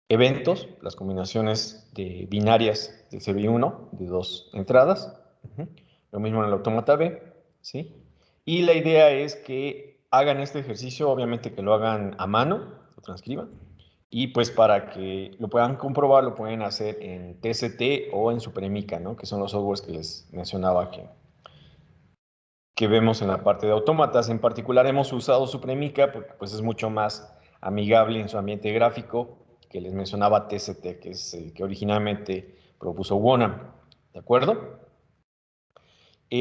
eventos, las combinaciones de binarias de 0 y 1, de dos entradas. Lo mismo en el autómata B, ¿sí? Y la idea es que hagan este ejercicio, obviamente que lo hagan a mano, lo transcriban, y pues para que lo puedan comprobar, lo pueden hacer en TCT o en Supremica, ¿no? Que son los softwares que les mencionaba que vemos en la parte de autómatas. En particular hemos usado Supremica porque pues es mucho más amigable en su ambiente gráfico que les mencionaba TCT, que es el que originalmente propuso Wonam, ¿de acuerdo?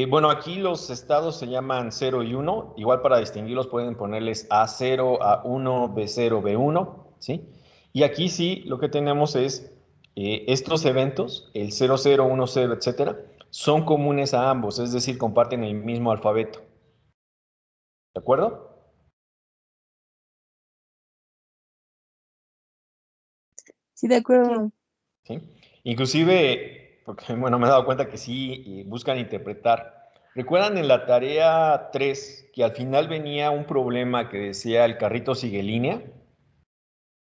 Bueno, aquí los estados se llaman 0 y 1, igual para distinguirlos pueden ponerles A0, A1, B0, B1, ¿sí? Y aquí sí, lo que tenemos es estos eventos, el 0, 0, 1, 0, etcétera, son comunes a ambos, es decir, comparten el mismo alfabeto, ¿de acuerdo? Sí, de acuerdo. ¿Sí? Inclusive, porque bueno, me he dado cuenta que sí buscan interpretar. ¿Recuerdan en la tarea 3 que al final venía un problema que decía el carrito sigue línea?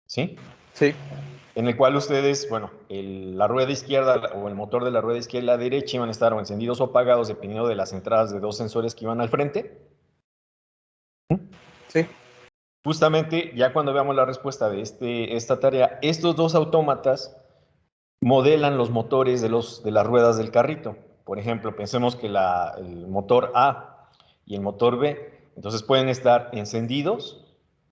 ¿Sí? Sí. En el cual ustedes, bueno, la rueda izquierda o el motor de la rueda izquierda y la derecha iban a estar o encendidos o apagados dependiendo de las entradas de dos sensores que iban al frente. Sí. Justamente, ya cuando veamos la respuesta de esta tarea, estos dos autómatas modelan los motores de las ruedas del carrito. Por ejemplo, pensemos que el motor A y el motor B, entonces pueden estar encendidos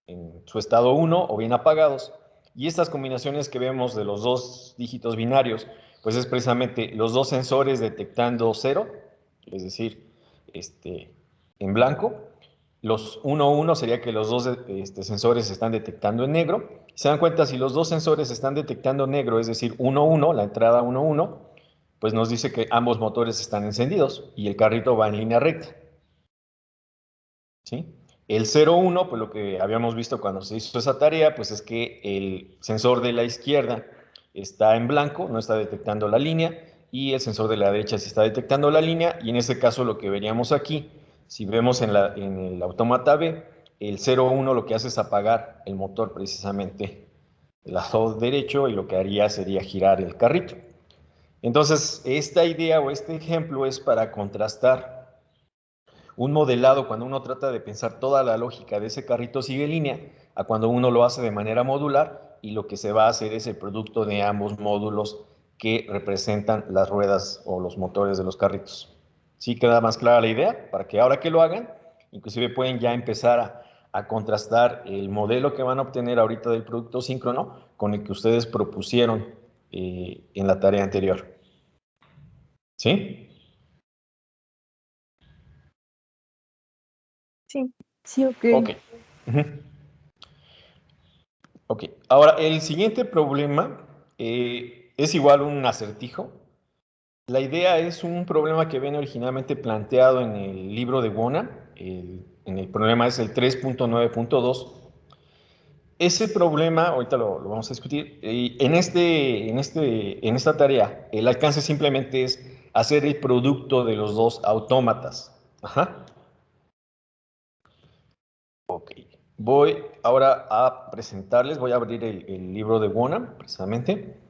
en su estado 1 o bien apagados. Y estas combinaciones que vemos de los dos dígitos binarios, pues es precisamente los dos sensores detectando 0, es decir, en blanco. Los 1, 1 sería que los dos sensores están detectando en negro. Se dan cuenta, si los dos sensores están detectando negro, es decir, 1, 1, la entrada 1, 1, pues nos dice que ambos motores están encendidos y el carrito va en línea recta. ¿Sí? El 0, 1, pues lo que habíamos visto cuando se hizo esa tarea, pues es que el sensor de la izquierda está en blanco, no está detectando la línea, y el sensor de la derecha sí está detectando la línea, y en este caso lo que veríamos aquí, si vemos en el autómata B, el 0, 1 lo que hace es apagar el motor precisamente del lado derecho, y lo que haría sería girar el carrito. Entonces, esta idea o este ejemplo es para contrastar un modelado cuando uno trata de pensar toda la lógica de ese carrito sigue línea a cuando uno lo hace de manera modular y lo que se va a hacer es el producto de ambos módulos que representan las ruedas o los motores de los carritos. ¿Sí queda más clara la idea? Para que ahora que lo hagan, inclusive pueden ya empezar a contrastar el modelo que van a obtener ahorita del producto síncrono con el que ustedes propusieron en la tarea anterior. ¿Sí? Sí, sí, ok. Ok. Ok, ahora el siguiente problema es igual un acertijo. La idea es un problema que viene originalmente planteado en el libro de Wona. En el problema es el 3.9.2. Ese problema, ahorita lo vamos a discutir, en esta tarea, el alcance simplemente es hacer el producto de los dos autómatas. Ajá. Ok, voy ahora a presentarles, voy a abrir el libro de Wona, precisamente.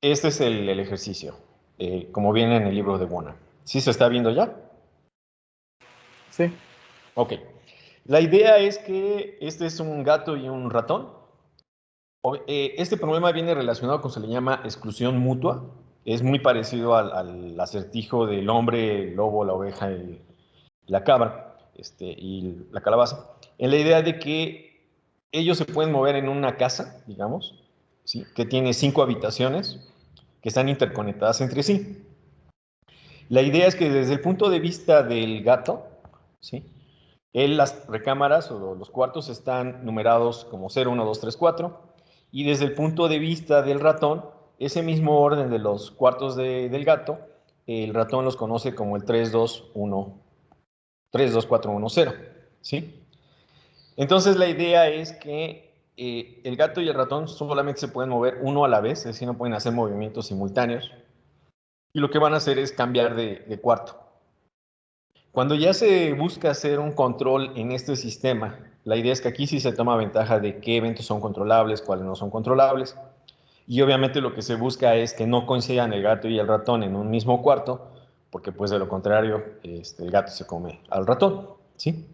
Este es el ejercicio, como viene en el libro de Wona. ¿Sí se está viendo ya? Sí. Ok. La idea es que este es un gato y un ratón. Este problema viene relacionado con, se le llama exclusión mutua. Es muy parecido al acertijo del hombre, el lobo, la oveja y la cabra, y la calabaza. En la idea de que ellos se pueden mover en una casa, digamos, ¿sí? Que tiene 5 habitaciones que están interconectadas entre sí. La idea es que desde el punto de vista del gato, ¿sí? Las recámaras o los cuartos están numerados como 0, 1, 2, 3, 4. Y desde el punto de vista del ratón, ese mismo orden de los cuartos del gato, el ratón los conoce como el 3, 2, 1, 3, 2, 4, 1, 0. ¿Sí? Entonces la idea es que el gato y el ratón solamente se pueden mover uno a la vez, es decir, no pueden hacer movimientos simultáneos. Y lo que van a hacer es cambiar de cuarto. Cuando ya se busca hacer un control en este sistema, La idea es que aquí sí se toma ventaja de qué eventos son controlables, cuáles no son controlables. Y obviamente lo que se busca es que no coincidan el gato y el ratón en un mismo cuarto, porque pues de lo contrario el gato se come al ratón, ¿sí?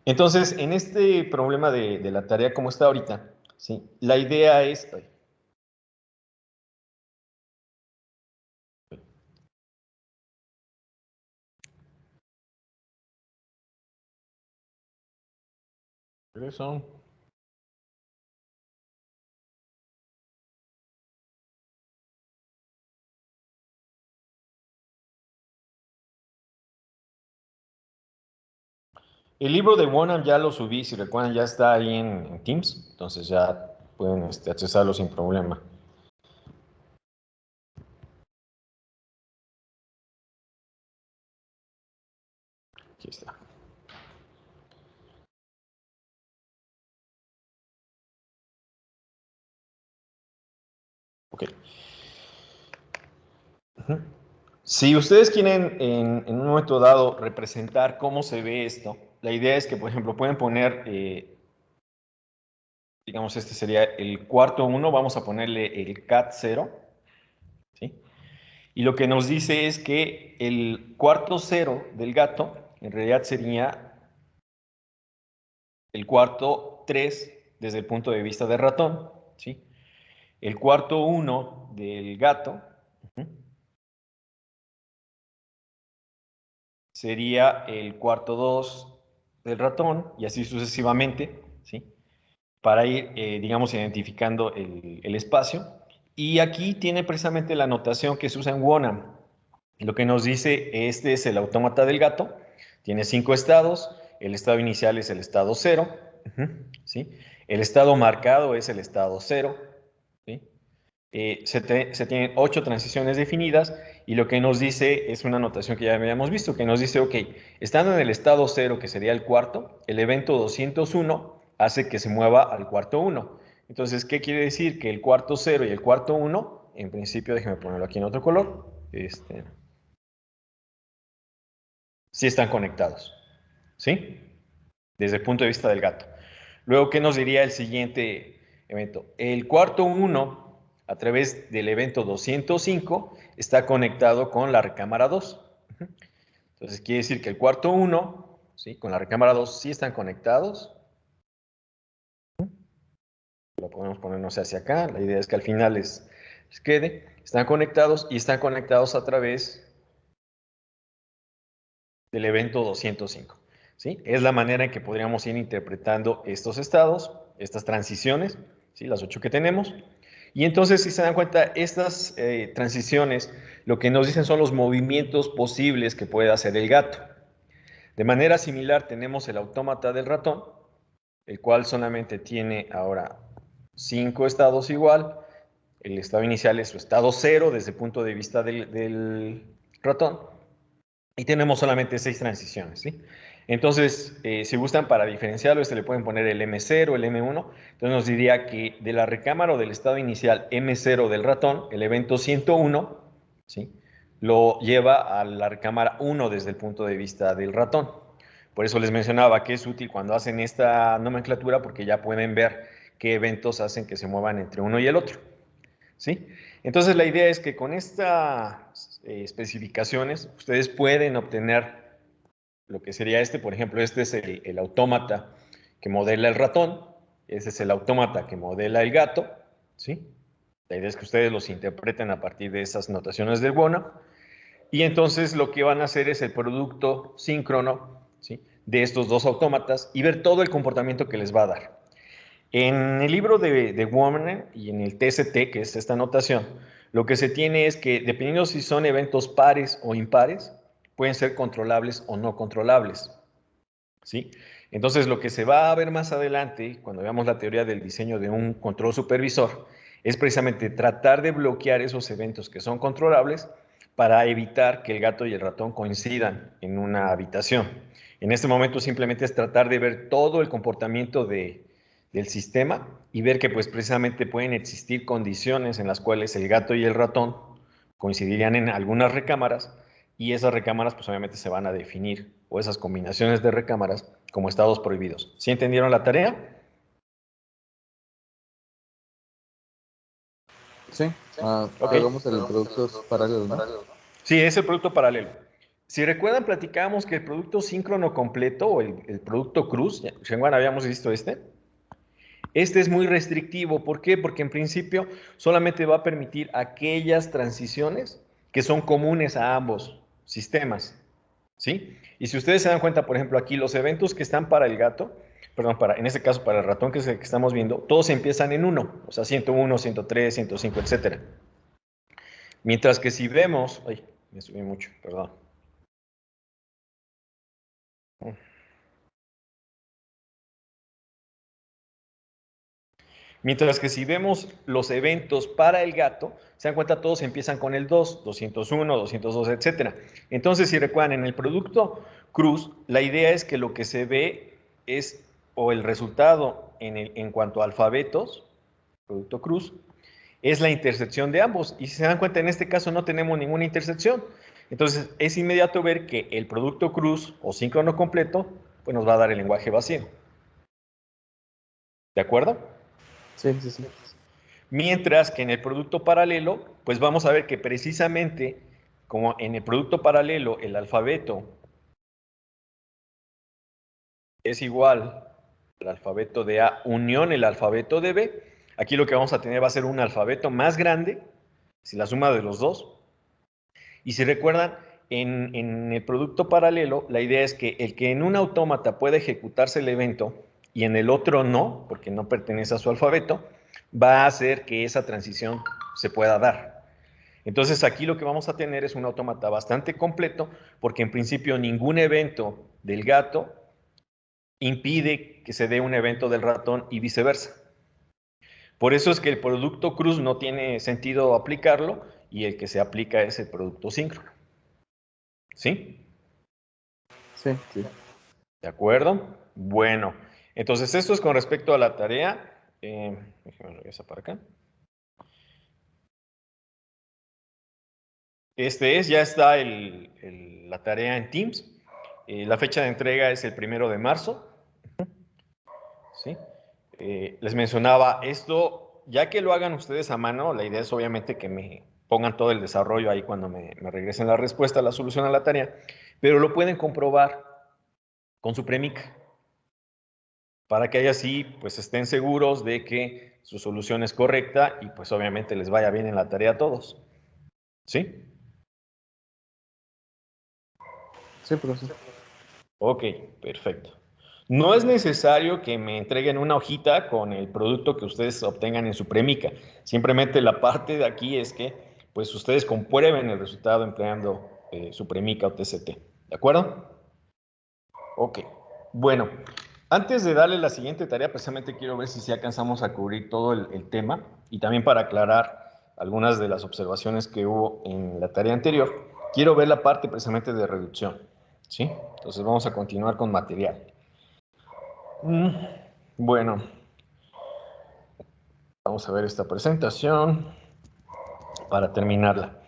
Entonces, en este problema de la tarea como está ahorita, ¿sí? La idea es... ay, regreso. El libro de Bonham ya lo subí, si recuerdan, ya está ahí en Teams, entonces ya pueden accesarlo sin problema. Aquí está. Ok. Ujú. Si ustedes quieren en un momento dado representar cómo se ve esto, la idea es que, por ejemplo, pueden poner, digamos, este sería el cuarto 1, vamos a ponerle el cat 0, ¿sí? Y lo que nos dice es que el cuarto 0 del gato en realidad sería el cuarto 3 desde el punto de vista del ratón, ¿sí? El cuarto 1 del gato sería el cuarto 2 del ratón y así sucesivamente, ¿sí? Para ir, digamos, identificando el espacio. Y aquí tiene precisamente la notación que se usa en WONAM. Lo que nos dice, este es el autómata del gato, tiene 5 estados, el estado inicial es el estado 0, ¿sí? El estado marcado es el estado 0, ¿sí? Se tienen 8 transiciones definidas y lo que nos dice es una notación que ya habíamos visto, que nos dice, ok, estando en el estado 0, que sería el cuarto, el evento 201 hace que se mueva al cuarto 1. Entonces, ¿qué quiere decir? Que el cuarto 0 y el cuarto 1, en principio, déjenme ponerlo aquí en otro color, sí están conectados, ¿sí? Desde el punto de vista del gato. Luego, ¿qué nos diría el siguiente evento? El cuarto 1, a través del evento 205, está conectado con la recámara 2. Entonces, quiere decir que el cuarto 1, ¿sí? Con la recámara 2 sí están conectados. Lo podemos poner, no sé, hacia acá. La idea es que al final les quede. Están conectados y están conectados a través del evento 205. ¿Sí? Es la manera en que podríamos ir interpretando estos estados, estas transiciones, ¿sí? Las 8 que tenemos. Y entonces, si se dan cuenta, estas transiciones lo que nos dicen son los movimientos posibles que puede hacer el gato. De manera similar tenemos el autómata del ratón, el cual solamente tiene ahora 5 estados igual. El estado inicial es su estado 0 desde el punto de vista del ratón. Y tenemos solamente 6 transiciones, ¿sí? Entonces, si gustan para diferenciarlo, le pueden poner el M0, el M1. Entonces nos diría que de la recámara o del estado inicial M0 del ratón, el evento 101, ¿sí? Lo lleva a la recámara 1 desde el punto de vista del ratón. Por eso les mencionaba que es útil cuando hacen esta nomenclatura porque ya pueden ver qué eventos hacen que se muevan entre uno y el otro, ¿sí? Entonces la idea es que con estas especificaciones ustedes pueden obtener lo que sería por ejemplo, este es el autómata que modela el ratón, ese es el autómata que modela el gato, ¿sí? La idea es que ustedes los interpreten a partir de esas notaciones del Bona, y entonces lo que van a hacer es el producto síncrono, ¿sí? De estos dos autómatas y ver todo el comportamiento que les va a dar. En el libro de Womanen y en el TST, que es esta notación, lo que se tiene es que dependiendo si son eventos pares o impares, pueden ser controlables o no controlables, ¿sí? Entonces, lo que se va a ver más adelante, cuando veamos la teoría del diseño de un control supervisor, es precisamente tratar de bloquear esos eventos que son controlables para evitar que el gato y el ratón coincidan en una habitación. En este momento simplemente es tratar de ver todo el comportamiento del sistema y ver que pues precisamente pueden existir condiciones en las cuales el gato y el ratón coincidirían en algunas recámaras, y esas recámaras pues obviamente se van a definir, o esas combinaciones de recámaras, como estados prohibidos. ¿Sí entendieron la tarea? Sí. Ok. Hagamos el producto paralelo, ¿no? Sí, es el producto paralelo. Si recuerdan, platicábamos que el producto síncrono completo o el producto cruz, Shenwan, habíamos visto este. Este es muy restrictivo. ¿Por qué? Porque en principio solamente va a permitir aquellas transiciones que son comunes a ambos sistemas. ¿Sí? Y si ustedes se dan cuenta, por ejemplo, aquí los eventos que están para el gato, perdón, en este caso para el ratón, que es el que estamos viendo, todos empiezan en 1, o sea, 101, 103, 105, etcétera. Mientras que si vemos, ay, me subí mucho, perdón. Mientras que si vemos los eventos para el gato, se dan cuenta, todos empiezan con el 2, 201, 202, etcétera. Entonces, si recuerdan, en el producto cruz, la idea es que lo que se ve es, o el resultado en cuanto a alfabetos, producto cruz, es la intersección de ambos. Y si se dan cuenta, en este caso no tenemos ninguna intersección. Entonces, es inmediato ver que el producto cruz o síncrono completo, pues nos va a dar el lenguaje vacío. ¿De acuerdo? Sí, sí, sí. Mientras que en el producto paralelo, pues vamos a ver que precisamente como en el producto paralelo el alfabeto es igual al alfabeto de A unión el alfabeto de B, aquí lo que vamos a tener va a ser un alfabeto más grande, si la suma de los dos. Y si recuerdan, en el producto paralelo, la idea es que el que en un autómata puede ejecutarse el evento y en el otro no, porque no pertenece a su alfabeto, va a hacer que esa transición se pueda dar. Entonces aquí lo que vamos a tener es un autómata bastante completo, porque en principio ningún evento del gato impide que se dé un evento del ratón y viceversa. Por eso es que el producto cruz no tiene sentido aplicarlo y el que se aplica es el producto síncrono. ¿Sí? Sí, sí. ¿De acuerdo? Bueno, entonces esto es con respecto a la tarea. Déjame regresar para acá. Ya está la tarea en Teams. La fecha de entrega es el 1 de marzo. ¿Sí? Les mencionaba esto, ya que lo hagan ustedes a mano, la idea es obviamente que me pongan todo el desarrollo ahí cuando me regresen la respuesta, la solución a la tarea, pero lo pueden comprobar con su Premica, para que así pues estén seguros de que su solución es correcta y pues obviamente les vaya bien en la tarea a todos. ¿Sí? Sí, profesor. Ok, perfecto. No es necesario que me entreguen una hojita con el producto que ustedes obtengan en su Premica. Simplemente la parte de aquí es que pues ustedes comprueben el resultado empleando su Premica o TCT. ¿De acuerdo? Ok. Bueno, antes de darle la siguiente tarea, precisamente quiero ver si alcanzamos a cubrir todo el tema y también para aclarar algunas de las observaciones que hubo en la tarea anterior, quiero ver la parte precisamente de reducción. ¿Sí? Entonces vamos a continuar con material. Bueno, vamos a ver esta presentación para terminarla.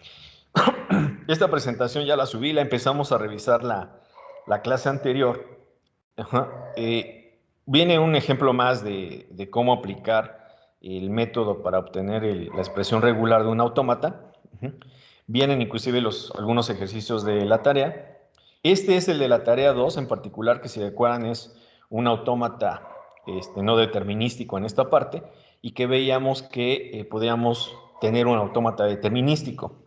Esta presentación ya la subí, la empezamos a revisar la clase anterior. Viene un ejemplo más de cómo aplicar el método para obtener la expresión regular de un autómata. Vienen inclusive algunos ejercicios de la tarea. Este es el de la tarea 2 en particular, que si recuerdan es un autómata no determinístico en esta parte, y que veíamos que podíamos tener un autómata determinístico.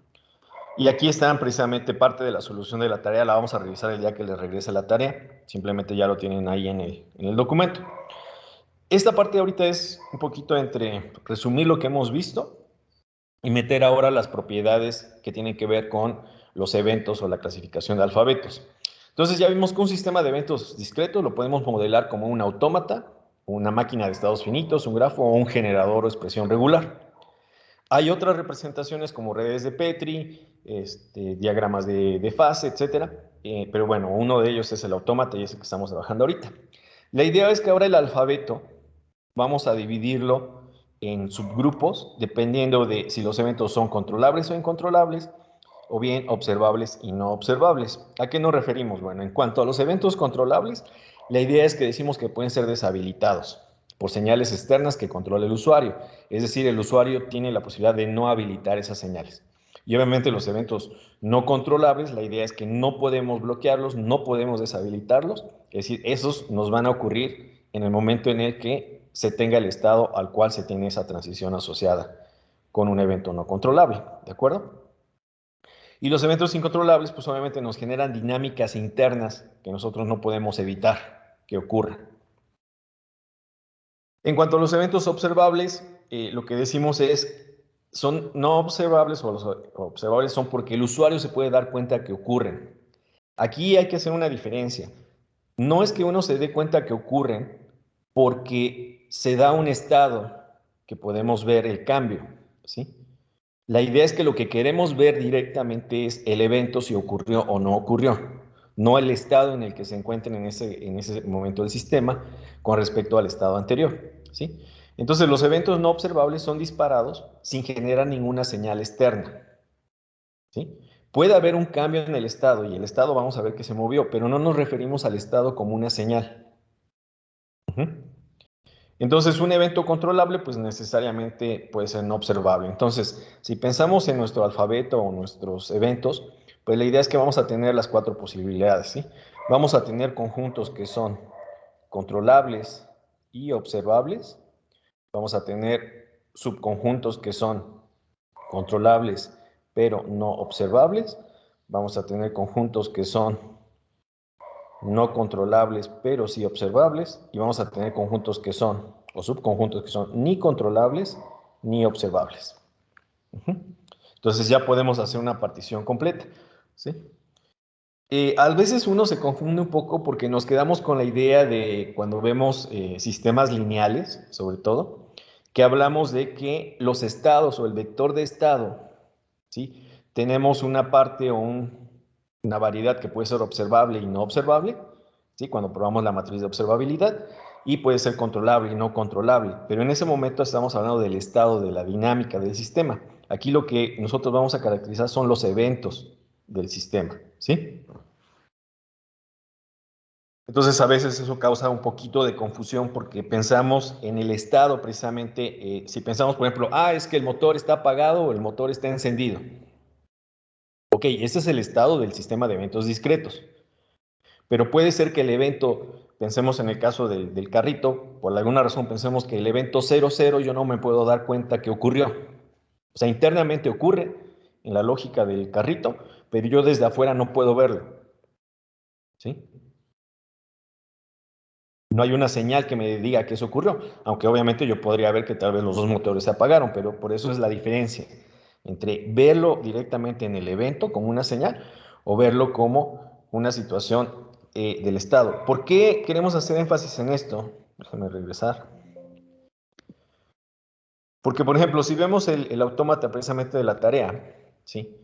Y aquí están precisamente parte de la solución de la tarea, la vamos a revisar el día que les regrese la tarea, simplemente ya lo tienen ahí en el documento. Esta parte ahorita es un poquito entre resumir lo que hemos visto y meter ahora las propiedades que tienen que ver con los eventos o la clasificación de alfabetos. Entonces ya vimos que un sistema de eventos discretos lo podemos modelar como un autómata, una máquina de estados finitos, un grafo o un generador o expresión regular. Hay otras representaciones como redes de Petri, diagramas de fase, etcétera. Pero bueno, uno de ellos es el autómata y es el que estamos trabajando ahorita. La idea es que ahora el alfabeto vamos a dividirlo en subgrupos dependiendo de si los eventos son controlables o incontrolables, o bien observables y no observables. ¿A qué nos referimos? Bueno, en cuanto a los eventos controlables, la idea es que decimos que pueden ser deshabilitados por señales externas que controla el usuario. Es decir, el usuario tiene la posibilidad de no habilitar esas señales. Y obviamente los eventos no controlables, la idea es que no podemos bloquearlos, no podemos deshabilitarlos. Es decir, esos nos van a ocurrir en el momento en el que se tenga el estado al cual se tiene esa transición asociada con un evento no controlable, ¿de acuerdo? Y los eventos incontrolables, pues obviamente nos generan dinámicas internas que nosotros no podemos evitar que ocurran. En cuanto a los eventos observables, lo que decimos es, son no observables o los observables son porque el usuario se puede dar cuenta que ocurren. Aquí hay que hacer una diferencia. No es que uno se dé cuenta que ocurren porque se da un estado que podemos ver el cambio, ¿sí? La idea es que lo que queremos ver directamente es el evento, si ocurrió o no ocurrió, no el estado en el que se encuentra en ese momento del sistema con respecto al estado anterior, ¿sí? Entonces los eventos no observables son disparados sin generar ninguna señal externa, ¿sí? Puede haber un cambio en el estado y el estado vamos a ver que se movió, pero no nos referimos al estado como una señal. Entonces, un evento controlable, pues necesariamente puede ser no observable. Entonces, si pensamos en nuestro alfabeto o nuestros eventos, pues la idea es que vamos a tener las 4 posibilidades, ¿sí? Vamos a tener conjuntos que son controlables y observables. Vamos a tener subconjuntos que son controlables pero no observables. Vamos a tener conjuntos que son no controlables, pero sí observables, y vamos a tener conjuntos que son, o subconjuntos que son ni controlables ni observables. Entonces ya podemos hacer una partición completa, ¿sí? A veces uno se confunde un poco porque nos quedamos con la idea de cuando vemos sistemas lineales, sobre todo, que hablamos de que los estados o el vector de estado, ¿sí? Tenemos una parte o una variedad que puede ser observable y no observable, ¿sí? Cuando probamos la matriz de observabilidad, y puede ser controlable y no controlable, pero en ese momento estamos hablando del estado, de la dinámica del sistema. Aquí lo que nosotros vamos a caracterizar son los eventos del sistema, ¿sí? Entonces a veces eso causa un poquito de confusión porque pensamos en el estado precisamente, si pensamos por ejemplo, es que el motor está apagado o el motor está encendido. Ok, ese es el estado del sistema de eventos discretos. Pero puede ser que el evento, pensemos en el caso del carrito, por alguna razón pensemos que el evento 00 yo no me puedo dar cuenta que ocurrió. O sea, internamente ocurre en la lógica del carrito, pero yo desde afuera no puedo verlo. ¿Sí? No hay una señal que me diga que eso ocurrió, aunque obviamente yo podría ver que tal vez los dos motores se apagaron, pero por eso es la diferencia entre verlo directamente en el evento como una señal o verlo como una situación del estado. ¿Por qué queremos hacer énfasis en esto? Déjame regresar. Porque, por ejemplo, si vemos el autómata precisamente de la tarea, ¿sí?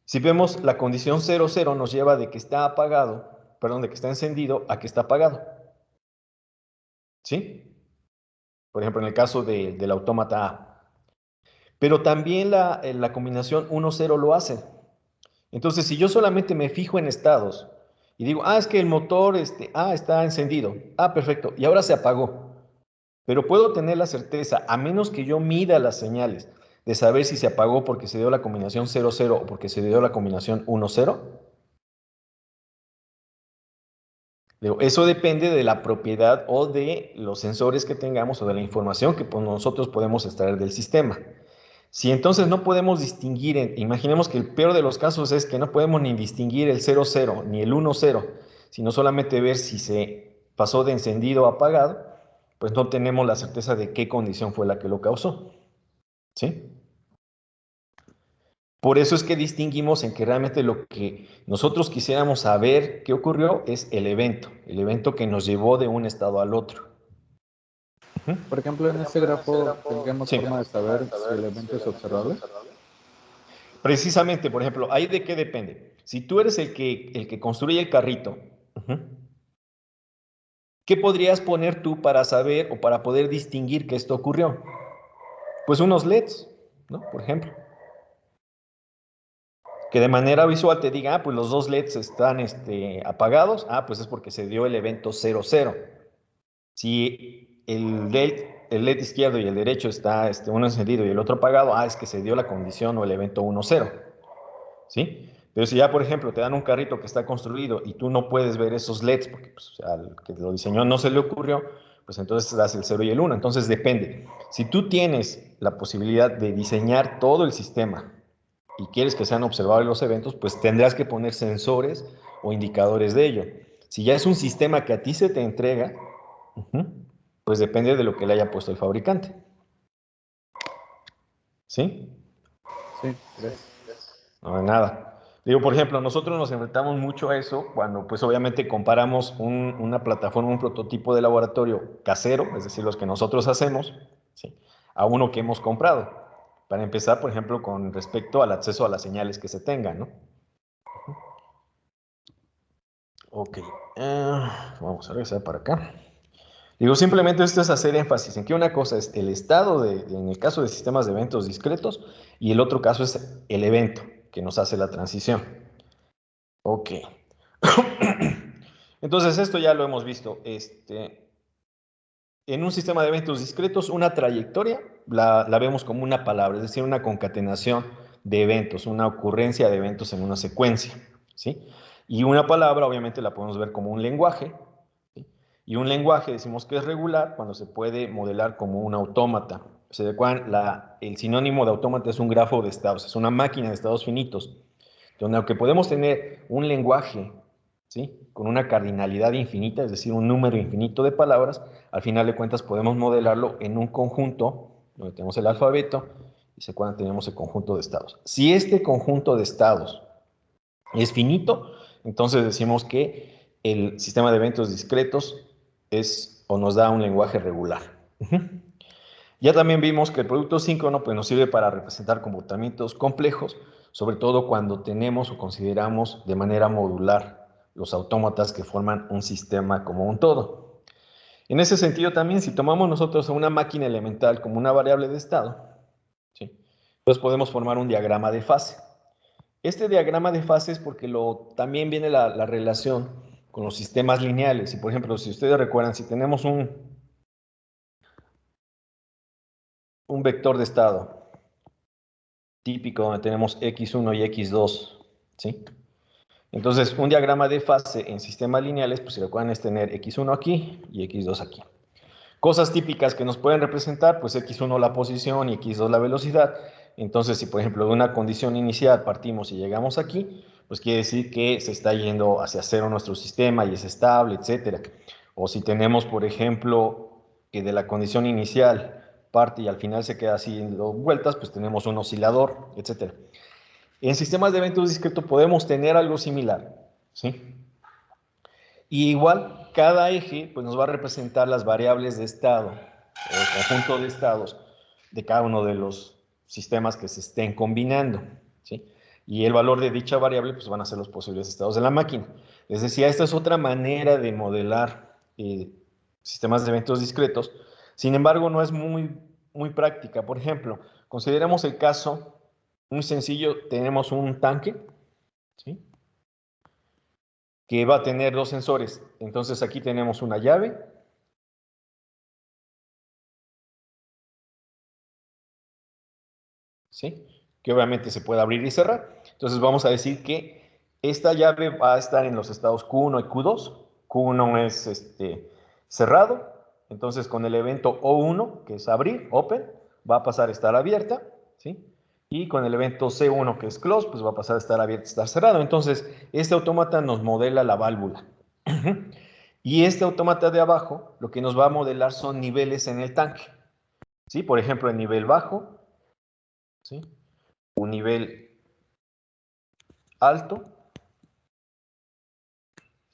Si vemos la condición 00 nos lleva de que está apagado, perdón, de que está encendido a que está apagado. ¿Sí? Por ejemplo, en el caso del autómata A. Pero también la combinación 1-0 lo hace. Entonces, si yo solamente me fijo en estados y digo, es que el motor está encendido. Perfecto. Y ahora se apagó. Pero puedo tener la certeza, a menos que yo mida las señales, de saber si se apagó porque se dio la combinación 0-0 o porque se dio la combinación 1-0. Eso depende de la propiedad o de los sensores que tengamos o de la información que nosotros podemos extraer del sistema. Si entonces no podemos distinguir, imaginemos que el peor de los casos es que no podemos ni distinguir el 00 ni el 10, sino solamente ver si se pasó de encendido a apagado, pues no tenemos la certeza de qué condición fue la que lo causó. ¿Sí? Por eso es que distinguimos en que realmente lo que nosotros quisiéramos saber qué ocurrió es el evento que nos llevó de un estado al otro. Por ejemplo, en este grafo tendríamos Sí. forma de saber si el evento es observable. Precisamente, por ejemplo, ¿ahí de qué depende? Si tú eres el que construye el carrito, ¿qué podrías poner tú para saber o para poder distinguir que esto ocurrió? Pues unos LEDs, ¿no? Por ejemplo. Que de manera visual te diga, pues los dos LEDs están apagados, pues es porque se dio el evento 00. Si el LED izquierdo y el derecho está uno encendido y el otro apagado, es que se dio la condición o el evento 10, ¿sí? Pero si ya, por ejemplo, te dan un carrito que está construido y tú no puedes ver esos LEDs porque pues, al que lo diseñó no se le ocurrió, pues entonces das el 0 y el 1. Entonces depende. Si tú tienes la posibilidad de diseñar todo el sistema y quieres que sean observables los eventos, pues tendrás que poner sensores o indicadores de ello. Si ya es un sistema que a ti se te entrega, pues depende de lo que le haya puesto el fabricante. ¿Sí? Sí, gracias. No, de nada. Digo, por ejemplo, nosotros nos enfrentamos mucho a eso cuando, pues obviamente comparamos una plataforma, un prototipo de laboratorio casero, es decir, los que nosotros hacemos, ¿sí?, a uno que hemos comprado. Para empezar, por ejemplo, con respecto al acceso a las señales que se tengan, ¿no? Ok. Vamos a regresar para acá. Digo, simplemente esto es hacer énfasis en que una cosa es el estado en el caso de sistemas de eventos discretos, y el otro caso es el evento que nos hace la transición. Ok. Entonces, esto ya lo hemos visto. En un sistema de eventos discretos, una trayectoria la vemos como una palabra, es decir, una concatenación de eventos, una ocurrencia de eventos en una secuencia, ¿sí? Y una palabra, obviamente, la podemos ver como un lenguaje, ¿sí? Y un lenguaje decimos que es regular cuando se puede modelar como un autómata. ¿Se acuerdan? El sinónimo de autómata es un grafo de estados, es una máquina de estados finitos, donde aunque podemos tener un lenguaje, ¿sí?, con una cardinalidad infinita, es decir, un número infinito de palabras, al final de cuentas podemos modelarlo en un conjunto donde tenemos el alfabeto y se acuerdan, tenemos el conjunto de estados. Si este conjunto de estados es finito, entonces decimos que el sistema de eventos discretos es o nos da un lenguaje regular. Ya también vimos que el producto síncrono pues, nos sirve para representar comportamientos complejos, sobre todo cuando tenemos o consideramos de manera modular los autómatas que forman un sistema como un todo. En ese sentido también, si tomamos nosotros a una máquina elemental como una variable de estado, ¿sí?, pues podemos formar un diagrama de fase. Este diagrama de fase es porque también viene la relación con los sistemas lineales. Y por ejemplo, si ustedes recuerdan, si tenemos un vector de estado típico donde tenemos x1 y x2, ¿sí? Entonces, un diagrama de fase en sistemas lineales, pues si recuerdan, es tener x1 aquí y x2 aquí. Cosas típicas que nos pueden representar, pues x1 la posición y x2 la velocidad. Entonces, si por ejemplo de una condición inicial partimos y llegamos aquí, pues quiere decir que se está yendo hacia cero nuestro sistema y es estable, etcétera. O si tenemos, por ejemplo, que de la condición inicial parte y al final se queda así dando vueltas, pues tenemos un oscilador, etcétera. En sistemas de eventos discretos podemos tener algo similar, ¿sí? Y igual, cada eje pues, nos va a representar las variables de estado, o el conjunto de estados de cada uno de los sistemas que se estén combinando, ¿sí? Y el valor de dicha variable pues, van a ser los posibles estados de la máquina. Les decía, esta es otra manera de modelar sistemas de eventos discretos. Sin embargo, no es muy práctica. Por ejemplo, consideremos el caso muy sencillo. Tenemos un tanque, ¿sí?, que va a tener dos sensores. Entonces aquí tenemos una llave, ¿sí?, que obviamente se puede abrir y cerrar. Entonces vamos a decir que esta llave va a estar en los estados Q1 y Q2. Q1 es cerrado. Entonces con el evento O1, que es abrir, open, va a pasar a estar abierta, ¿sí? Y con el evento C1, que es close, pues va a pasar a estar abierto, estar cerrado. Entonces, este autómata nos modela la válvula. Y este autómata de abajo, lo que nos va a modelar son niveles en el tanque, ¿sí? Por ejemplo, el nivel bajo, ¿sí?, un nivel alto,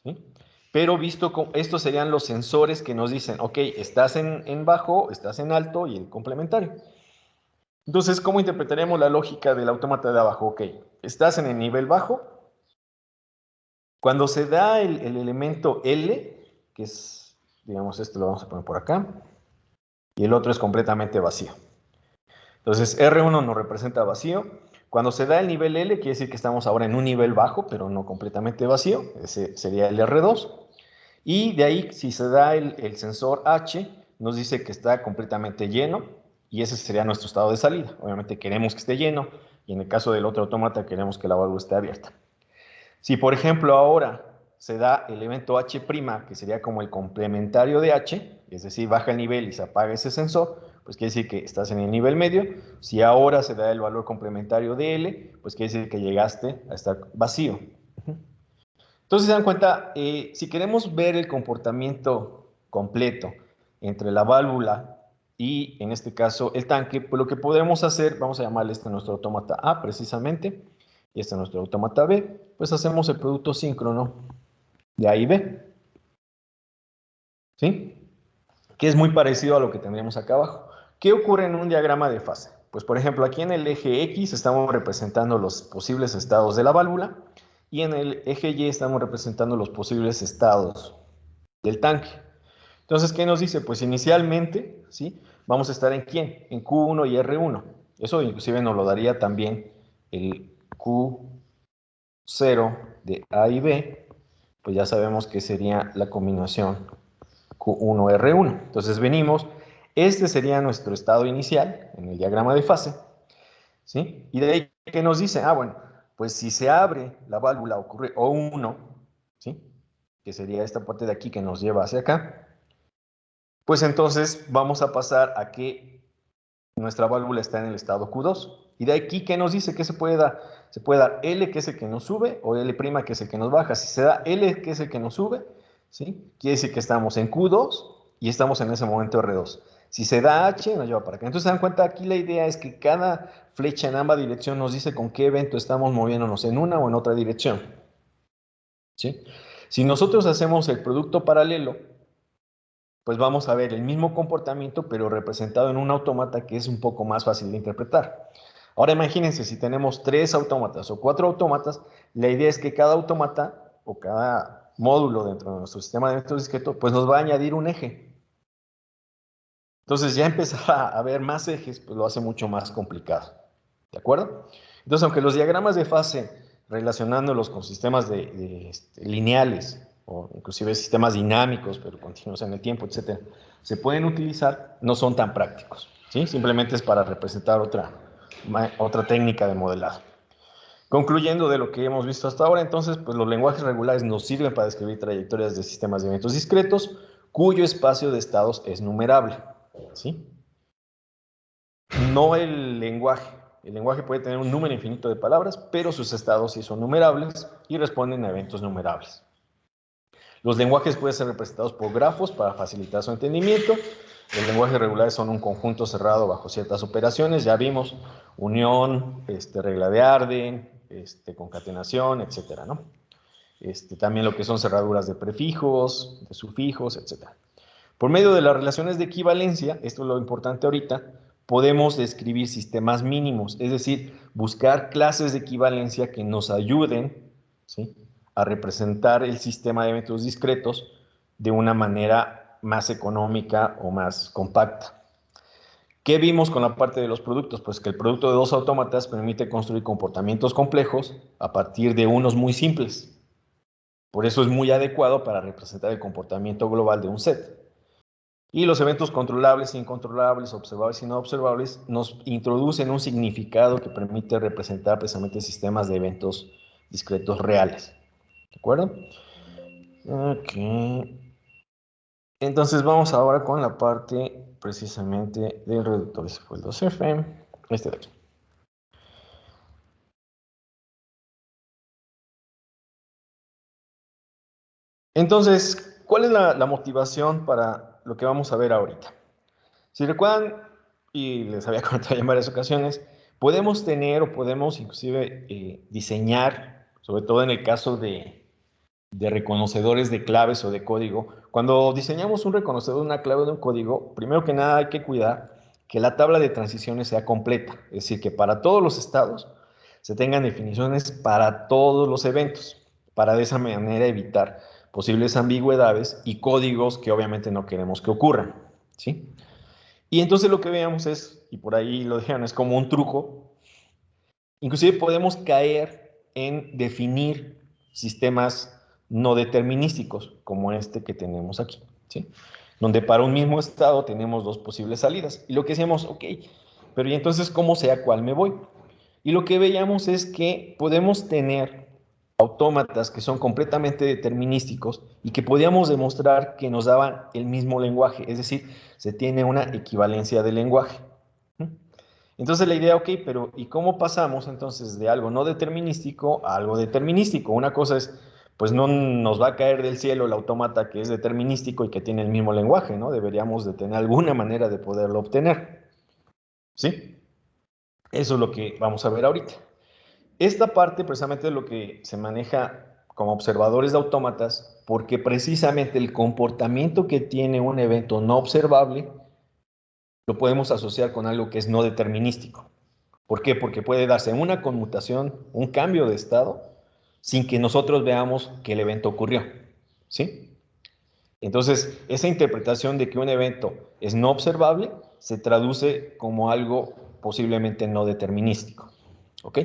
¿sí? Pero visto como estos serían los sensores que nos dicen, ok, estás en bajo, estás en alto y el complementario. Entonces, ¿cómo interpretaremos la lógica del autómata de abajo? Ok, estás en el nivel bajo. Cuando se da el elemento L, que es, digamos, esto lo vamos a poner por acá, y el otro es completamente vacío. Entonces, R1 nos representa vacío. Cuando se da el nivel L, quiere decir que estamos ahora en un nivel bajo, pero no completamente vacío. Ese sería el R2. Y de ahí, si se da el sensor H, nos dice que está completamente lleno, y ese sería nuestro estado de salida. Obviamente queremos que esté lleno, y en el caso del otro autómata queremos que la válvula esté abierta. Si, por ejemplo, ahora se da el evento H', que sería como el complementario de H, es decir, baja el nivel y se apaga ese sensor, pues quiere decir que estás en el nivel medio. Si ahora se da el valor complementario de L, pues quiere decir que llegaste a estar vacío. Entonces, se dan cuenta, si queremos ver el comportamiento completo entre la válvula y, en este caso, el tanque, pues lo que podemos hacer, vamos a llamarle este nuestro autómata A precisamente, y este nuestro autómata B, pues hacemos el producto síncrono de A y B. ¿Sí? Que es muy parecido a lo que tendríamos acá abajo. ¿Qué ocurre en un diagrama de fase? Pues, por ejemplo, aquí en el eje X estamos representando los posibles estados de la válvula, y en el eje Y estamos representando los posibles estados del tanque. Entonces, ¿qué nos dice? Pues inicialmente, ¿sí? Vamos a estar en ¿quién? En Q1 y R1. Eso inclusive nos lo daría también el Q0 de A y B, pues ya sabemos que sería la combinación Q1R1. Entonces venimos, este sería nuestro estado inicial en el diagrama de fase, ¿sí? Y de ahí, ¿qué nos dice? Ah, bueno, pues si se abre la válvula ocurre O1, ¿sí? Que sería esta parte de aquí que nos lleva hacia acá, pues entonces vamos a pasar a que nuestra válvula está en el estado Q2. Y de aquí, ¿qué nos dice? ¿Qué se puede dar? Se puede dar L, que es el que nos sube, o L', que es el que nos baja. Si se da L, que es el que nos sube, ¿sí? Quiere decir que estamos en Q2 y estamos en ese momento R2. Si se da H, nos lleva para acá. Entonces, se dan cuenta, aquí la idea es que cada flecha en ambas direcciones nos dice con qué evento estamos moviéndonos en una o en otra dirección, ¿sí? Si nosotros hacemos el producto paralelo, pues vamos a ver el mismo comportamiento, pero representado en un autómata que es un poco más fácil de interpretar. Ahora imagínense, si tenemos 3 autómatas o 4 autómatas, la idea es que cada autómata o cada módulo dentro de nuestro sistema de eventos discreto, pues nos va a añadir un eje. Entonces ya empezar a ver más ejes, pues lo hace mucho más complicado. ¿De acuerdo? Entonces, aunque los diagramas de fase, relacionándolos con sistemas lineales, o inclusive sistemas dinámicos, pero continuos en el tiempo, etcétera, se pueden utilizar, no son tan prácticos, ¿sí? Simplemente es para representar otra técnica de modelado. Concluyendo de lo que hemos visto hasta ahora, entonces, pues los lenguajes regulares nos sirven para describir trayectorias de sistemas de eventos discretos, cuyo espacio de estados es numerable, ¿sí? No el lenguaje. El lenguaje puede tener un número infinito de palabras, pero sus estados sí son numerables y responden a eventos numerables. Los lenguajes pueden ser representados por grafos para facilitar su entendimiento. Los lenguajes regulares son un conjunto cerrado bajo ciertas operaciones. Ya vimos unión, regla de Arden, concatenación, etcétera, ¿no? También lo que son cerraduras de prefijos, de sufijos, etcétera. Por medio de las relaciones de equivalencia, esto es lo importante ahorita, podemos describir sistemas mínimos, es decir, buscar clases de equivalencia que nos ayuden, ¿sí?, a representar el sistema de eventos discretos de una manera más económica o más compacta. ¿Qué vimos con la parte de los productos? Pues que el producto de dos autómatas permite construir comportamientos complejos a partir de unos muy simples. Por eso es muy adecuado para representar el comportamiento global de un set. Y los eventos controlables, incontrolables, observables y no observables nos introducen un significado que permite representar precisamente sistemas de eventos discretos reales. ¿De acuerdo? Ok. Entonces vamos ahora con la parte precisamente del reductor. Ese fue el 2F. Este de aquí. Entonces, ¿cuál es la motivación para lo que vamos a ver ahorita? Si recuerdan, y les había comentado en varias ocasiones, podemos tener o podemos inclusive diseñar, sobre todo en el caso de reconocedores de claves o de código. Cuando diseñamos un reconocedor de una clave de un código, primero que nada hay que cuidar que la tabla de transiciones sea completa, es decir, que para todos los estados se tengan definiciones para todos los eventos, para de esa manera evitar posibles ambigüedades y códigos que obviamente no queremos que ocurran, ¿sí? Y entonces lo que veamos es, y por ahí lo dijeron, es como un truco, Inclusive podemos caer en definir sistemas no determinísticos, como este que tenemos aquí, ¿sí? Donde para un mismo estado tenemos dos posibles salidas. Y lo que decíamos, ok, pero ¿y entonces cómo sé a cuál me voy? Y lo que veíamos es que podemos tener autómatas que son completamente determinísticos y que podíamos demostrar que nos daban el mismo lenguaje, es decir, se tiene una equivalencia de lenguaje. Entonces la idea, ok, pero ¿y cómo pasamos entonces de algo no determinístico a algo determinístico? Una cosa es, pues no nos va a caer del cielo el autómata que es determinístico y que tiene el mismo lenguaje, ¿no? Deberíamos de tener alguna manera de poderlo obtener, ¿sí? Eso es lo que vamos a ver ahorita. Esta parte precisamente es lo que se maneja como observadores de autómatas, porque precisamente el comportamiento que tiene un evento no observable lo podemos asociar con algo que es no determinístico. ¿Por qué? Porque puede darse una conmutación, un cambio de estado, sin que nosotros veamos que el evento ocurrió, ¿sí? Entonces, esa interpretación de que un evento es no observable se traduce como algo posiblemente no determinístico, ¿ok?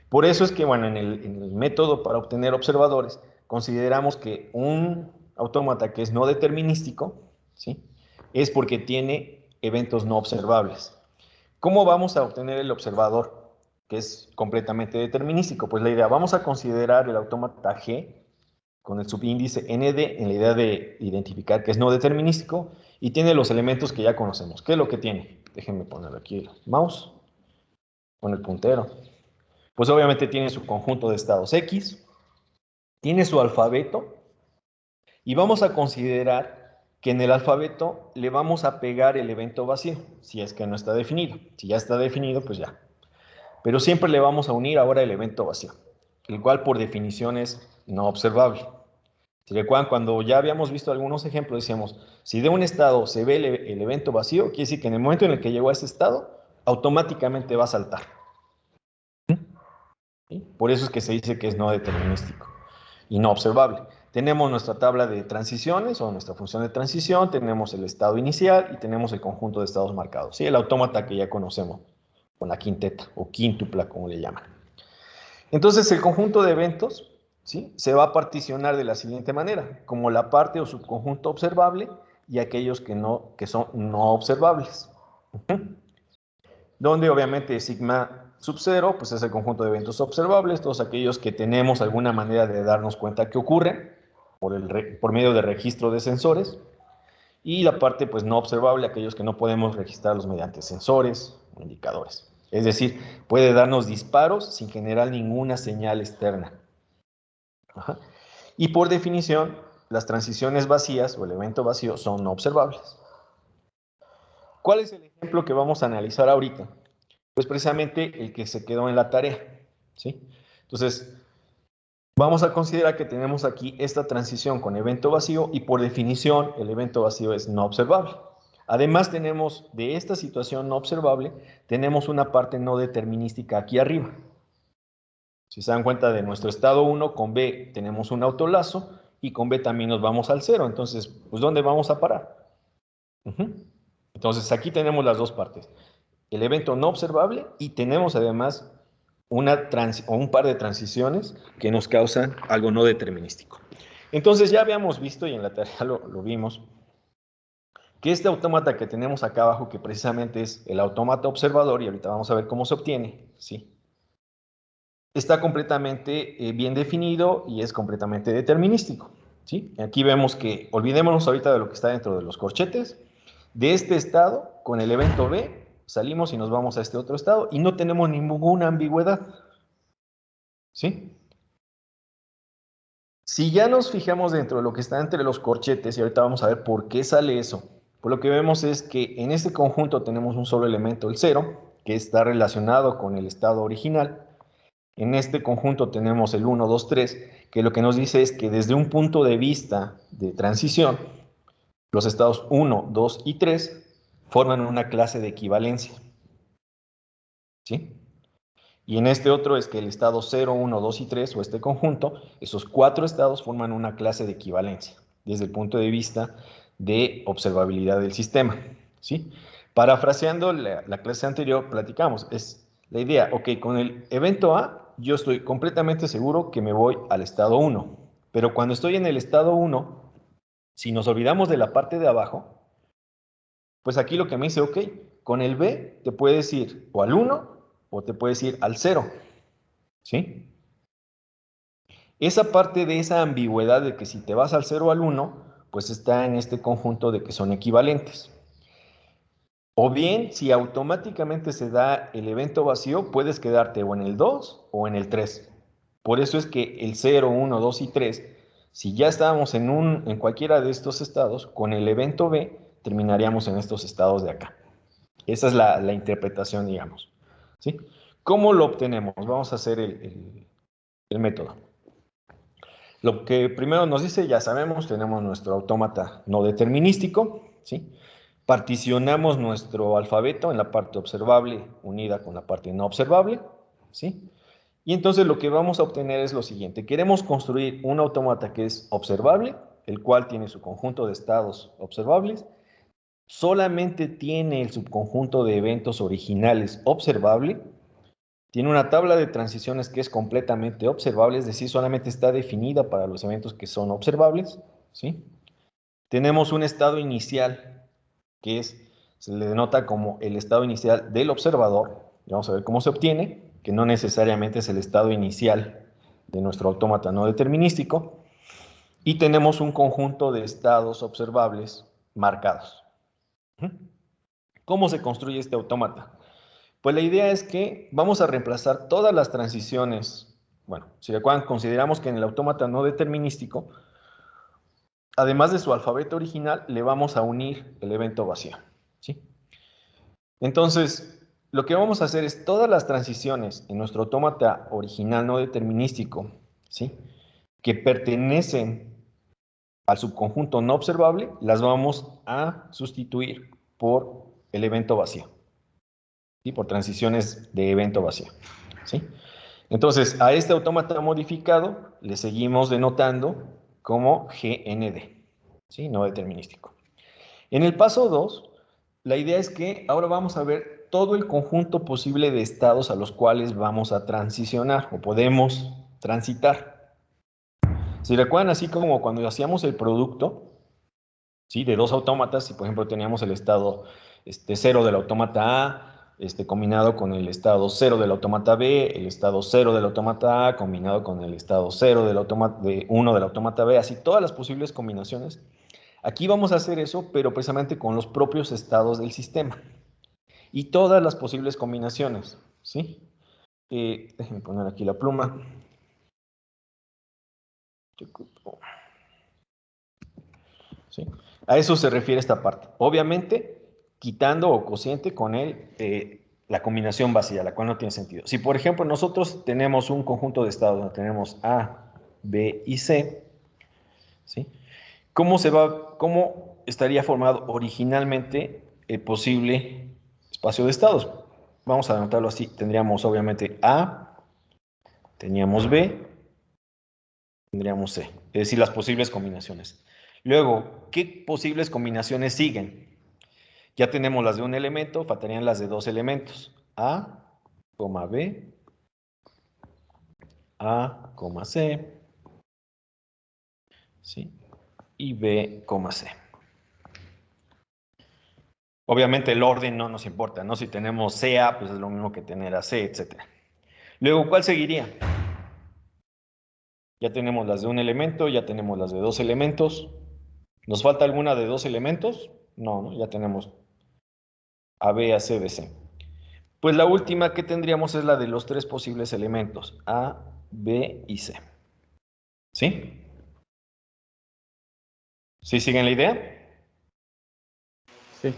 Por eso es que, bueno, en el método para obtener observadores, consideramos que un autómata que es no determinístico, ¿sí? Es porque tiene eventos no observables. ¿Cómo vamos a obtener el observador que es completamente determinístico? Pues la idea, vamos a considerar el autómata G con el subíndice ND en la idea de identificar que es no determinístico y tiene los elementos que ya conocemos. ¿Qué es lo que tiene? Déjenme poner aquí el mouse con el puntero. Pues obviamente tiene su conjunto de estados X, tiene su alfabeto y vamos a considerar que en el alfabeto le vamos a pegar el evento vacío, si es que no está definido. Si ya está definido, pues ya. Pero siempre le vamos a unir ahora el evento vacío, el cual por definición es no observable. Si recuerdan, cuando ya habíamos visto algunos ejemplos, decíamos, si de un estado se ve el evento vacío, quiere decir que en el momento en el que llegó a ese estado, automáticamente va a saltar. ¿Sí? Por eso es que se dice que es no determinístico y no observable. Tenemos nuestra tabla de transiciones o nuestra función de transición, tenemos el estado inicial y tenemos el conjunto de estados marcados. ¿Sí? El autómata que ya conocemos con la quinteta o quíntupla, como le llaman. Entonces, el conjunto de eventos, ¿sí?, se va a particionar de la siguiente manera, como la parte o subconjunto observable y aquellos que son no observables. Donde obviamente sigma sub 0, pues es el conjunto de eventos observables, todos aquellos que tenemos alguna manera de darnos cuenta que ocurren por medio de registro de sensores, y la parte pues no observable, aquellos que no podemos registrarlos mediante sensores o indicadores. Es decir, puede darnos disparos sin generar ninguna señal externa. Ajá. Y por definición, las transiciones vacías o el evento vacío son no observables. ¿Cuál es el ejemplo que vamos a analizar ahorita? Pues precisamente el que se quedó en la tarea, ¿sí? Entonces, vamos a considerar que tenemos aquí esta transición con evento vacío y por definición el evento vacío es no observable. Además tenemos de esta situación no observable, tenemos una parte no determinística aquí arriba. Si se dan cuenta, de nuestro estado 1 con B tenemos un autolazo y con B también nos vamos al 0. Entonces, pues ¿dónde vamos a parar? Entonces aquí tenemos las dos partes. El evento no observable y tenemos además un par de transiciones que nos causan algo no determinístico. Entonces ya habíamos visto, y en la tarea lo vimos, que este autómata que tenemos acá abajo, que precisamente es el autómata observador, y ahorita vamos a ver cómo se obtiene, ¿sí?, está completamente bien definido y es completamente determinístico, ¿sí? Aquí vemos que, olvidémonos ahorita de lo que está dentro de los corchetes, de este estado, con el evento B, salimos y nos vamos a este otro estado y no tenemos ninguna ambigüedad, ¿sí? Si ya nos fijamos dentro de lo que está entre los corchetes, y ahorita vamos a ver por qué sale eso, pues lo que vemos es que en este conjunto tenemos un solo elemento, el 0, que está relacionado con el estado original. En este conjunto tenemos el 1, 2, 3, que lo que nos dice es que desde un punto de vista de transición, los estados 1, 2 y 3 forman una clase de equivalencia, ¿sí? Y en este otro es que el estado 0, 1, 2 y 3, o este conjunto, esos 4 estados forman una clase de equivalencia, desde el punto de vista de observabilidad del sistema, ¿sí? Parafraseando la clase anterior, platicamos, es La idea, ok, con el evento A, yo estoy completamente seguro que me voy al estado 1. Pero cuando estoy en el estado 1, si nos olvidamos de la parte de abajo, pues aquí lo que me dice, ok, con el B te puedes ir o al 1 o te puedes ir al 0. ¿Sí? Esa parte de esa ambigüedad de que si te vas al 0 o al 1, pues está en este conjunto de que son equivalentes. O bien, si automáticamente se da el evento vacío, puedes quedarte o en el 2 o en el 3. Por eso es que el 0, 1, 2 y 3, si ya estábamos en cualquiera de estos estados, con el evento B terminaríamos en estos estados de acá. Esa es la interpretación, digamos. ¿Sí? ¿Cómo lo obtenemos? Vamos a hacer el método. Lo que primero nos dice, ya sabemos, tenemos nuestro autómata no determinístico, ¿sí? Particionamos nuestro alfabeto en la parte observable unida con la parte no observable, ¿sí? Y entonces lo que vamos a obtener es lo siguiente. Queremos construir un autómata que es observable, el cual tiene su conjunto de estados observables, solamente tiene el subconjunto de eventos originales observable, tiene una tabla de transiciones que es completamente observable, es decir, solamente está definida para los eventos que son observables, ¿sí? Tenemos un estado inicial que se le denota como el estado inicial del observador. Y vamos a ver cómo se obtiene, que no necesariamente es el estado inicial de nuestro autómata no determinístico. Y tenemos un conjunto de estados observables marcados. ¿Cómo se construye este autómata? Pues la idea es que vamos a reemplazar todas las transiciones. Bueno, si recuerdan, consideramos que en el autómata no determinístico, además de su alfabeto original, le vamos a unir el evento vacío, ¿sí? Entonces, lo que vamos a hacer es todas las transiciones en nuestro autómata original no determinístico, ¿sí?, que pertenecen al subconjunto no observable, las vamos a sustituir por el evento vacío, ¿sí?, por transiciones de evento vacío, ¿sí? Entonces, a este autómata modificado le seguimos denotando como GND, ¿sí?, no determinístico. En el paso 2, la idea es que ahora vamos a ver todo el conjunto posible de estados a los cuales vamos a transicionar o podemos transitar. Si recuerdan, así como cuando hacíamos el producto, ¿sí?, de dos autómatas, si por ejemplo teníamos el estado 0 del autómata A, combinado con el estado 0 del autómata B, el estado 0 del autómata A, combinado con el estado 0 del autómata 1 del autómata B, así todas las posibles combinaciones. Aquí vamos a hacer eso, pero precisamente con los propios estados del sistema y todas las posibles combinaciones, ¿sí? Déjenme poner aquí la pluma. ¿Sí? A eso se refiere esta parte. Obviamente, quitando o cociente con la combinación vacía, la cual no tiene sentido. Si, por ejemplo, nosotros tenemos un conjunto de estados donde tenemos A, B y C, ¿sí?, ¿cómo estaría formado originalmente el posible espacio de estados? Vamos a anotarlo así. Tendríamos obviamente A, teníamos B, tendríamos C. Es decir, las posibles combinaciones. Luego, ¿qué posibles combinaciones siguen? Ya tenemos las de un elemento, faltarían las de dos elementos. A, B, A, C, ¿sí?, y B, C. Obviamente el orden no nos importa, ¿no? Si tenemos CA, pues es lo mismo que tener AC, etc. Luego, ¿cuál seguiría? Ya tenemos las de un elemento, ya tenemos las de dos elementos. ¿Nos falta alguna de dos elementos? No, ya tenemos AB, AC, BC. Pues la última que tendríamos es la de los tres posibles elementos, A, B y C. ¿Sí? ¿Sí siguen la idea? Sí.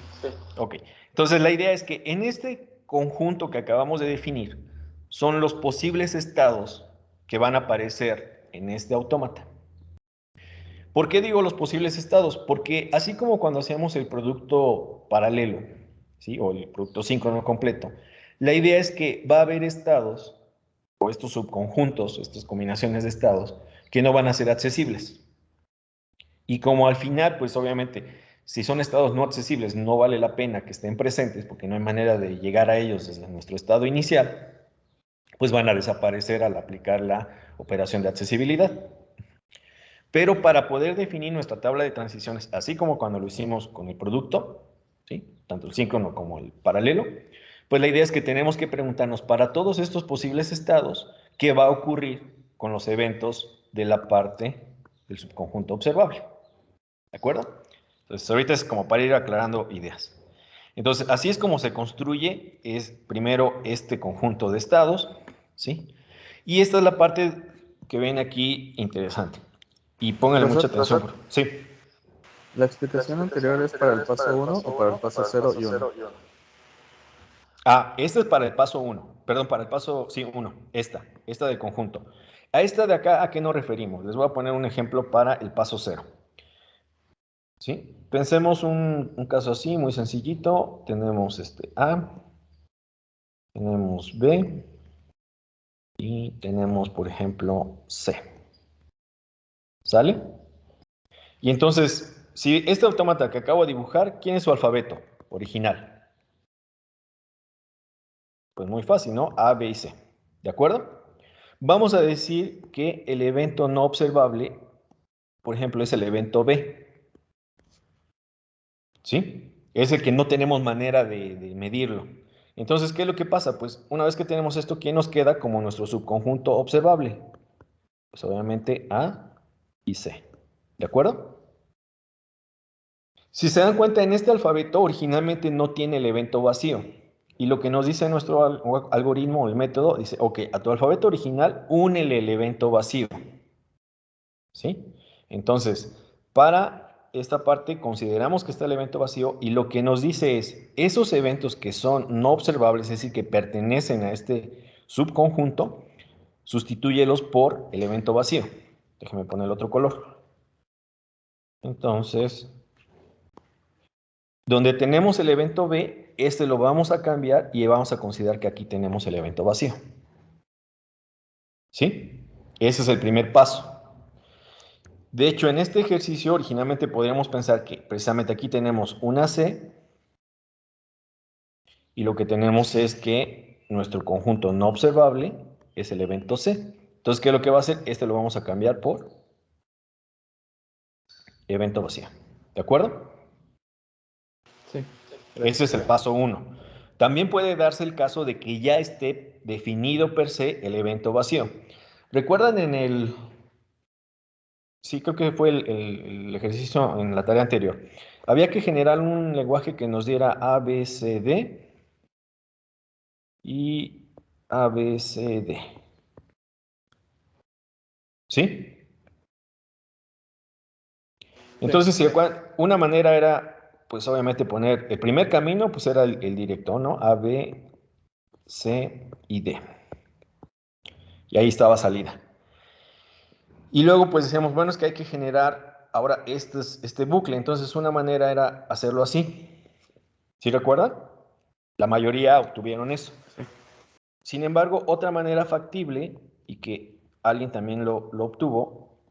Ok. Entonces la idea es que en este conjunto que acabamos de definir son los posibles estados que van a aparecer en este autómata. ¿Por qué digo los posibles estados? Porque así como cuando hacíamos el producto paralelo, ¿sí?, o el producto síncrono completo, la idea es que va a haber estados o estos subconjuntos, estas combinaciones de estados, que no van a ser accesibles. Y como al final, pues obviamente, Si son estados no accesibles, no vale la pena que estén presentes porque no hay manera de llegar a ellos desde nuestro estado inicial, pues van a desaparecer al aplicar la operación de accesibilidad. Pero para poder definir nuestra tabla de transiciones, así como cuando lo hicimos con el producto, ¿sí? Tanto el síncrono como el paralelo, pues la idea es que tenemos que preguntarnos para todos estos posibles estados, ¿qué va a ocurrir con los eventos de la parte del subconjunto observable? ¿De acuerdo? Entonces, ahorita es como para ir aclarando ideas. Entonces, así es como se construye, es primero este conjunto de estados, ¿sí? Y esta es la parte que ven aquí interesante. Y pónganle mucha atención. Sí. ¿La explicación anterior es para el paso 1 o para el paso 0 y 1? Ah, esta es para el paso 1. Perdón, para el paso, sí, 1. Esta del conjunto. A esta de acá, ¿a qué nos referimos? Les voy a poner un ejemplo para el paso 0. ¿Sí? Pensemos un caso así, muy sencillito. Tenemos A, tenemos B y tenemos, por ejemplo, C. ¿Sale? Y entonces, si este autómata que acabo de dibujar, ¿quién es su alfabeto original? Pues muy fácil, ¿no? A, B y C. ¿De acuerdo? Vamos a decir que el evento no observable, por ejemplo, es el evento B. ¿Sí? Es el que no tenemos manera de medirlo. Entonces, ¿qué es lo que pasa? Pues una vez que tenemos esto, ¿qué nos queda como nuestro subconjunto observable? Pues obviamente A y C. ¿De acuerdo? Si se dan cuenta, en este alfabeto originalmente no tiene el evento vacío. Y lo que nos dice nuestro algoritmo o el método, dice, ok, a tu alfabeto original, únele el evento vacío. ¿Sí? Entonces, para esta parte consideramos que está el evento vacío y lo que nos dice es, esos eventos que son no observables, es decir, que pertenecen a este subconjunto, sustitúyelos por el evento vacío. Déjame poner el otro color. Entonces, donde tenemos el evento B, este lo vamos a cambiar y vamos a considerar que aquí tenemos el evento vacío. ¿Sí? Ese es el primer paso. De hecho, en este ejercicio originalmente podríamos pensar que precisamente aquí tenemos una C y lo que tenemos es que nuestro conjunto no observable es el evento C. Entonces, ¿qué es lo que va a hacer? Este lo vamos a cambiar por evento vacío. ¿De acuerdo? Sí. Ese es el paso 1. También puede darse el caso de que ya esté definido per se el evento vacío. ¿Recuerdan en el... Sí, creo que fue el ejercicio en la tarea anterior. Había que generar un lenguaje que nos diera A, B, C, D y A, B, C, D. ¿Sí? Entonces, si una manera era, pues obviamente poner el primer camino, pues era el directo, ¿no? A, B, C y D. Y ahí estaba salida. Y luego pues decíamos, bueno, es que hay que generar ahora este bucle. Entonces una manera era hacerlo así. ¿Sí recuerdan? La mayoría obtuvieron eso. Sin embargo, otra manera factible, y que alguien también lo obtuvo,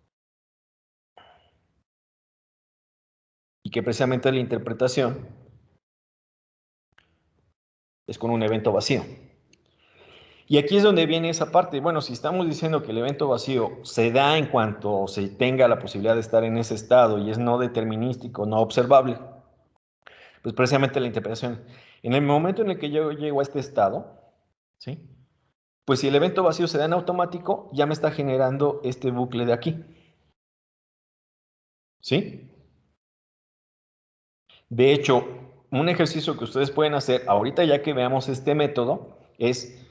y que precisamente la interpretación es con un evento vacío. Y aquí es donde viene esa parte. Bueno, si estamos diciendo que el evento vacío se da en cuanto se tenga la posibilidad de estar en ese estado y es no determinístico, no observable, pues precisamente la interpretación. En el momento en el que yo llego a este estado, ¿sí? Pues si el evento vacío se da en automático, ya me está generando este bucle de aquí. ¿Sí? De hecho, un ejercicio que ustedes pueden hacer ahorita ya que veamos este método es,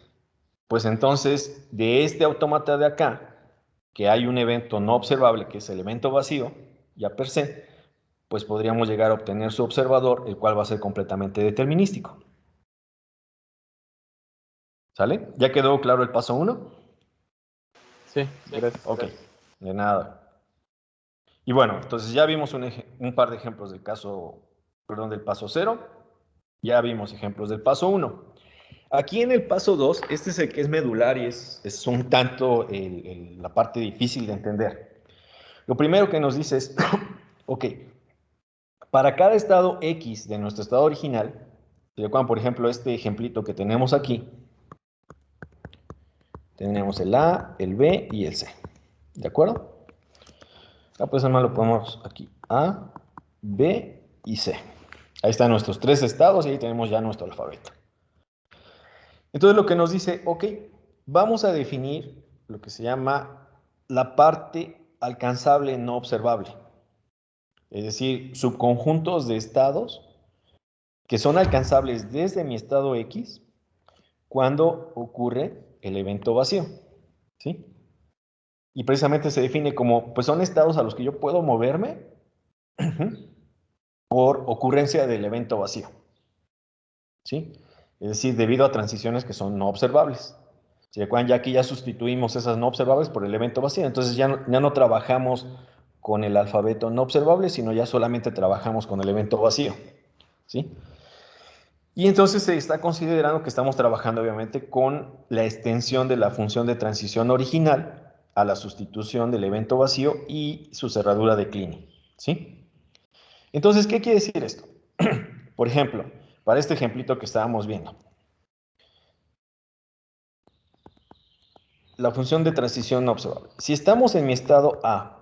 pues entonces, de este autómata de acá, que hay un evento no observable, que es el evento vacío, ya per se, pues podríamos llegar a obtener su observador, el cual va a ser completamente determinístico. ¿Sale? ¿Ya quedó claro el paso 1? Sí, gracias. Ok, de nada. Y bueno, entonces ya vimos un par de ejemplos del paso 0. Ya vimos ejemplos del paso 1. Aquí en el paso 2, este es el que es medular y es un tanto la parte difícil de entender. Lo primero que nos dice es, ok, para cada estado X de nuestro estado original, si recuerdan, por ejemplo, este ejemplito que tenemos aquí, tenemos el A, el B y el C. ¿De acuerdo? Pues además lo ponemos aquí. A, B y C. Ahí están nuestros tres estados y ahí tenemos ya nuestro alfabeto. Entonces lo que nos dice, ok, vamos a definir lo que se llama la parte alcanzable no observable. Es decir, subconjuntos de estados que son alcanzables desde mi estado X cuando ocurre el evento vacío. ¿Sí? Y precisamente se define como, pues son estados a los que yo puedo moverme por ocurrencia del evento vacío. ¿Sí? Es decir, debido a transiciones que son no observables. ¿Se recuerdan? Ya aquí ya sustituimos esas no observables por el evento vacío. Entonces ya no trabajamos con el alfabeto no observable, sino ya solamente trabajamos con el evento vacío. ¿Sí? Y entonces se está considerando que estamos trabajando obviamente con la extensión de la función de transición original a la sustitución del evento vacío y su cerradura de Kleene. ¿Sí? Entonces, ¿qué quiere decir esto? Por ejemplo, para este ejemplito que estábamos viendo. La función de transición no observable. Si estamos en mi estado A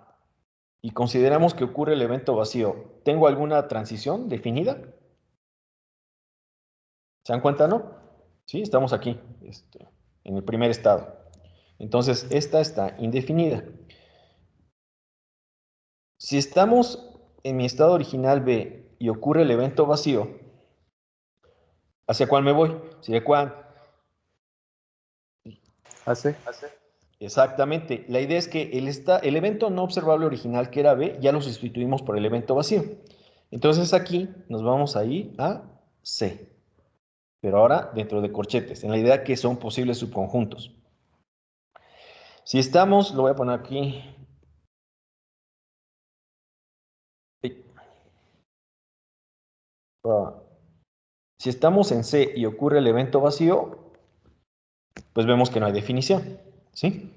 y consideramos que ocurre el evento vacío, ¿tengo alguna transición definida? ¿Se dan cuenta, no? Sí, estamos aquí, en el primer estado. Entonces, esta está indefinida. Si estamos en mi estado original B y ocurre el evento vacío, ¿hacia cuál me voy? ¿Hacia cuál? ¿Hace? Exactamente. La idea es que el evento no observable original, que era B, ya lo sustituimos por el evento vacío. Entonces aquí nos vamos a ir a C. Pero ahora dentro de corchetes, en la idea que son posibles subconjuntos. Si estamos, lo voy a poner aquí. Si estamos en C y ocurre el evento vacío, pues vemos que no hay definición. ¿Sí?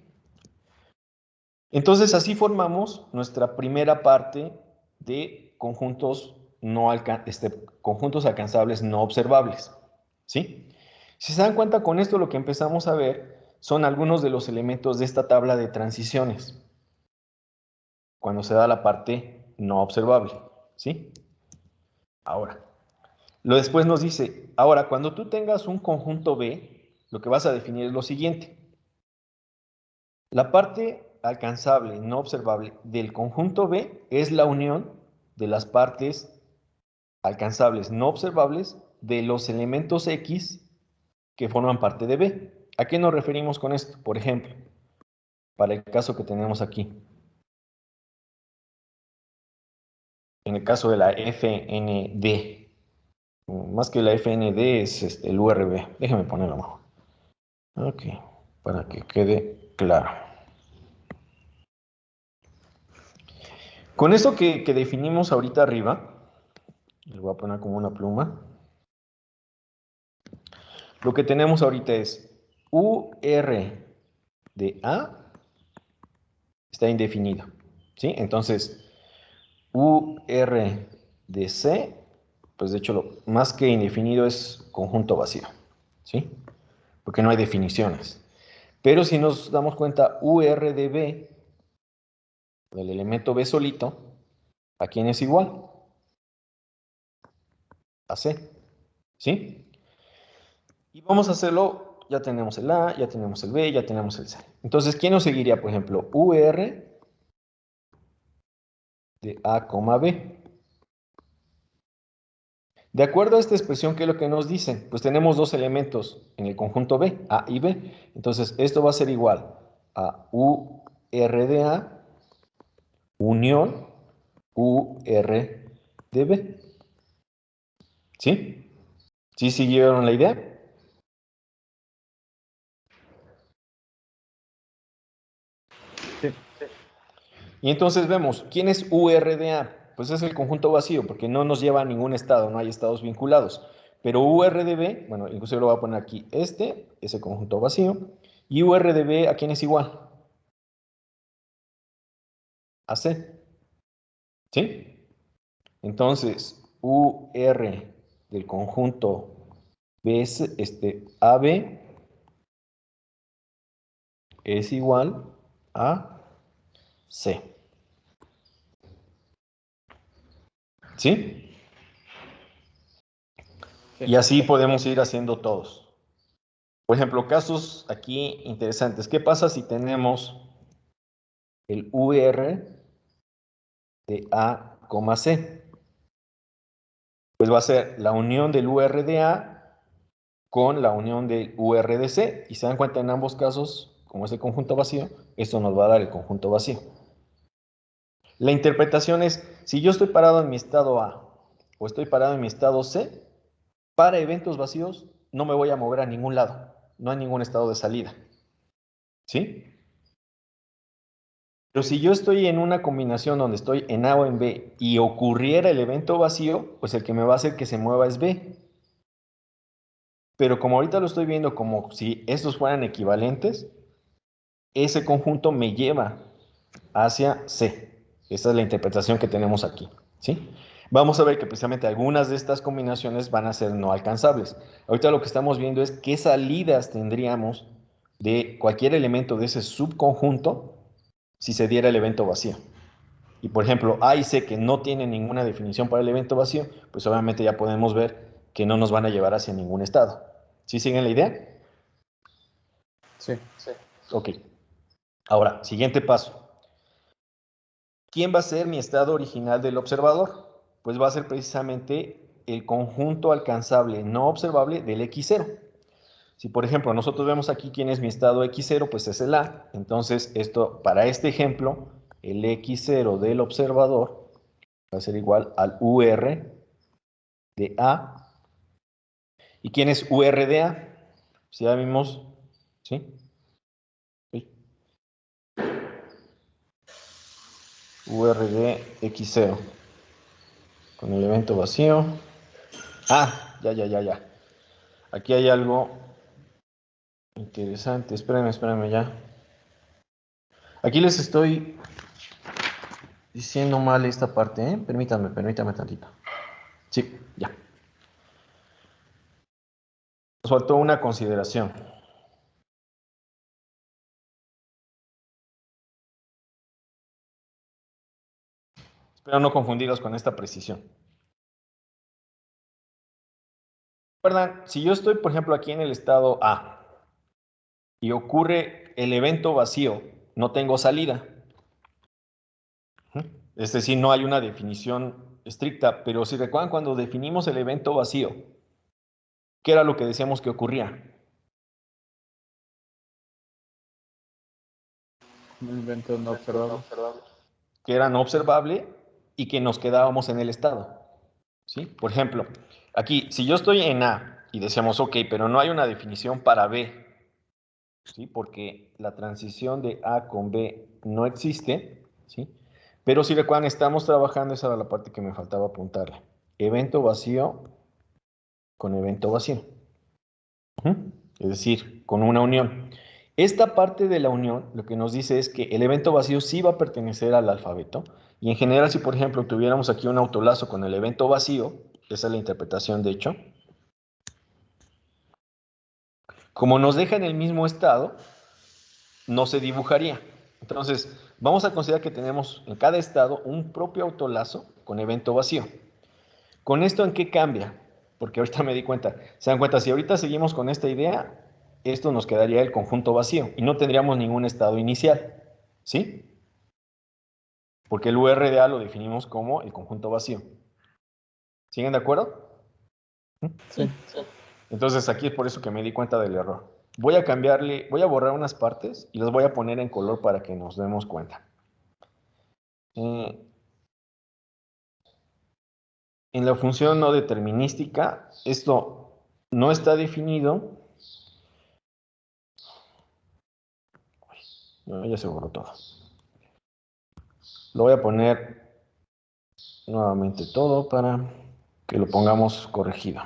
Entonces así formamos nuestra primera parte de conjuntos, conjuntos alcanzables no observables. ¿Sí? Si se dan cuenta, con esto lo que empezamos a ver son algunos de los elementos de esta tabla de transiciones cuando se da la parte no observable. ¿Sí? Ahora, lo después nos dice, ahora cuando tú tengas un conjunto B, lo que vas a definir es lo siguiente. La parte alcanzable no observable del conjunto B es la unión de las partes alcanzables no observables de los elementos X que forman parte de B. ¿A qué nos referimos con esto? Por ejemplo, para el caso que tenemos aquí. En el caso de la FND. Más que la FND es el URB. Déjame ponerlo mejor. Ok, para que quede claro. Con esto que definimos ahorita arriba, le voy a poner como una pluma. Lo que tenemos ahorita es UR de A está indefinido. ¿Sí? Entonces, UR de C, pues de hecho lo más que indefinido es conjunto vacío. ¿Sí? Porque no hay definiciones. Pero si nos damos cuenta, UR de B, del elemento B solito, ¿a quién es igual? A C. ¿Sí? Y vamos a hacerlo, ya tenemos el A, ya tenemos el B, ya tenemos el C. Entonces, ¿quién nos seguiría? Por ejemplo, UR de A, B. De acuerdo a esta expresión, ¿qué es lo que nos dice? Pues tenemos dos elementos en el conjunto B, A y B. Entonces, esto va a ser igual a UR de A unión UR de B. ¿Sí? ¿Sí siguieron la idea? Sí. Y entonces vemos, ¿quién es URDA? Pues es el conjunto vacío, porque no nos lleva a ningún estado, no hay estados vinculados. Pero URDB, bueno, incluso lo voy a poner aquí, es el conjunto vacío. Y URDB, ¿a quién es igual? A C. ¿Sí? Entonces, UR del conjunto BS, AB es igual a C. ¿Sí? Sí. Y así podemos ir haciendo todos. Por ejemplo, casos aquí interesantes. ¿Qué pasa si tenemos el UR de A, C? Pues va a ser la unión del UR de A con la unión del UR de C. Y se dan cuenta en ambos casos, como es el conjunto vacío, esto nos va a dar el conjunto vacío. La interpretación es, si yo estoy parado en mi estado A o estoy parado en mi estado C, para eventos vacíos no me voy a mover a ningún lado. No hay ningún estado de salida. ¿Sí? Pero si yo estoy en una combinación donde estoy en A o en B y ocurriera el evento vacío, pues el que me va a hacer que se mueva es B. Pero como ahorita lo estoy viendo como si estos fueran equivalentes, ese conjunto me lleva hacia C. Esa es la interpretación que tenemos aquí. ¿Sí? Vamos a ver que precisamente algunas de estas combinaciones van a ser no alcanzables. Ahorita lo que estamos viendo es qué salidas tendríamos de cualquier elemento de ese subconjunto si se diera el evento vacío. Y por ejemplo, A y C que no tienen ninguna definición para el evento vacío, pues obviamente ya podemos ver que no nos van a llevar hacia ningún estado. ¿Sí siguen la idea? Sí. Ok. Ahora, siguiente paso. ¿Quién va a ser mi estado original del observador? Pues va a ser precisamente el conjunto alcanzable no observable del X0. Si por ejemplo nosotros vemos aquí quién es mi estado X0, pues es el A. Entonces esto, para este ejemplo, el X0 del observador va a ser igual al UR de A. ¿Y quién es UR de A? Si ya vimos, ¿sí? Sí. UR de X0 con el evento vacío. Ah, ya. Aquí hay algo interesante. Espérenme ya. Aquí les estoy diciendo mal esta parte, ¿eh? Permítanme tantito. Sí, ya. Nos faltó una consideración. Espero no confundirlos con esta precisión. ¿Recuerdan? Si yo estoy, por ejemplo, aquí en el estado A y ocurre el evento vacío, no tengo salida. Es decir, no hay una definición estricta, pero si recuerdan cuando definimos el evento vacío, ¿qué era lo que decíamos que ocurría? Un evento no observable. Que era no observable y que nos quedábamos en el estado. ¿Sí? Por ejemplo, aquí, si yo estoy en A y decíamos, ok, pero no hay una definición para B, ¿sí? Porque la transición de A con B no existe, ¿sí? Pero si recuerdan, estamos trabajando, esa era la parte que me faltaba apuntarle. Evento vacío con evento vacío. Es decir, con una unión. Esta parte de la unión lo que nos dice es que el evento vacío sí va a pertenecer al alfabeto. Y en general, si por ejemplo tuviéramos aquí un autolazo con el evento vacío, esa es la interpretación de hecho, como nos deja en el mismo estado, no se dibujaría. Entonces, vamos a considerar que tenemos en cada estado un propio autolazo con evento vacío. ¿Con esto en qué cambia? Porque ahorita me di cuenta. ¿Se dan cuenta? Si ahorita seguimos con esta idea, esto nos quedaría el conjunto vacío y no tendríamos ningún estado inicial. ¿Sí? Porque el UR de A lo definimos como el conjunto vacío. ¿Siguen de acuerdo? Sí. Entonces aquí es por eso que me di cuenta del error. Voy a borrar unas partes y las voy a poner en color para que nos demos cuenta. En la función no determinística, esto no está definido. No, ya se borró todo. Lo voy a poner nuevamente todo para que lo pongamos corregido.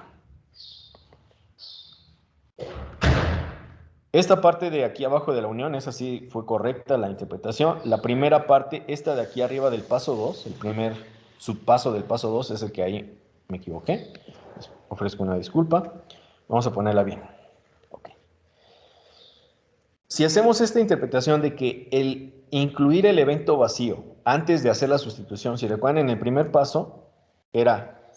Esta parte de aquí abajo de la unión, esa sí fue correcta la interpretación. La primera parte, esta de aquí arriba del paso 2, el primer subpaso del paso 2 es el que ahí me equivoqué. Les ofrezco una disculpa. Vamos a ponerla bien. Okay. Si hacemos esta interpretación de que el incluir el evento vacío antes de hacer la sustitución, si recuerdan, en el primer paso era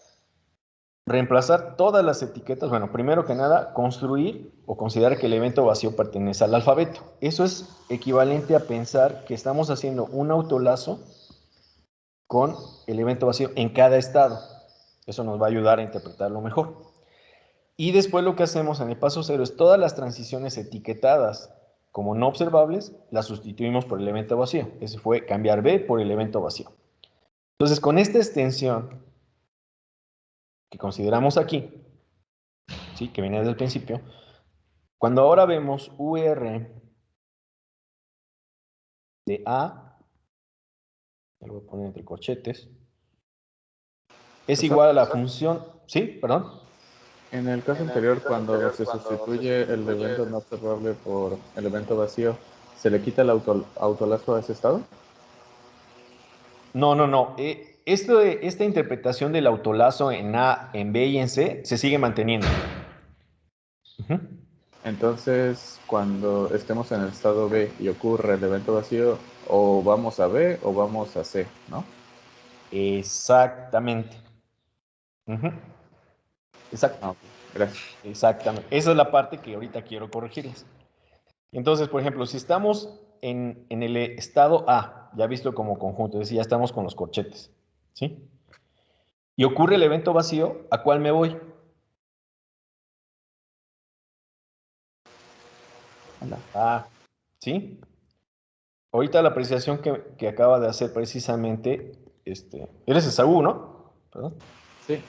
reemplazar todas las etiquetas, bueno, primero que nada, construir o considerar que el evento vacío pertenece al alfabeto. Eso es equivalente a pensar que estamos haciendo un autolazo con el evento vacío en cada estado. Eso nos va a ayudar a interpretarlo mejor. Y después lo que hacemos en el paso 0 es todas las transiciones etiquetadas como no observables, las sustituimos por el evento vacío. Ese fue cambiar B por el evento vacío. Entonces, con esta extensión que consideramos aquí, ¿sí? Que viene desde el principio, cuando ahora vemos UR de A, lo voy a poner entre corchetes, es igual a la función, ¿sí? Perdón. En el caso anterior, cuando se sustituye el evento no observable por el evento vacío, ¿se le quita el autolazo a ese estado? No, no, no. Esta interpretación del autolazo en A, en B y en C se sigue manteniendo. Uh-huh. Entonces, cuando estemos en el estado B y ocurre el evento vacío, o vamos a B o vamos a C, ¿no? Exactamente. Uh-huh. Exacto. Ah, ok. Gracias. Exactamente. Esa es la parte que ahorita quiero corregirles. Entonces, por ejemplo, si estamos en el estado A, ya visto como conjunto, es decir, ya estamos con los corchetes, ¿sí? Y ocurre el evento vacío, ¿a cuál me voy? A, ¿sí? Ahorita la apreciación que acaba de hacer precisamente, eres Esaú, ¿no? ¿Perdón? Sí.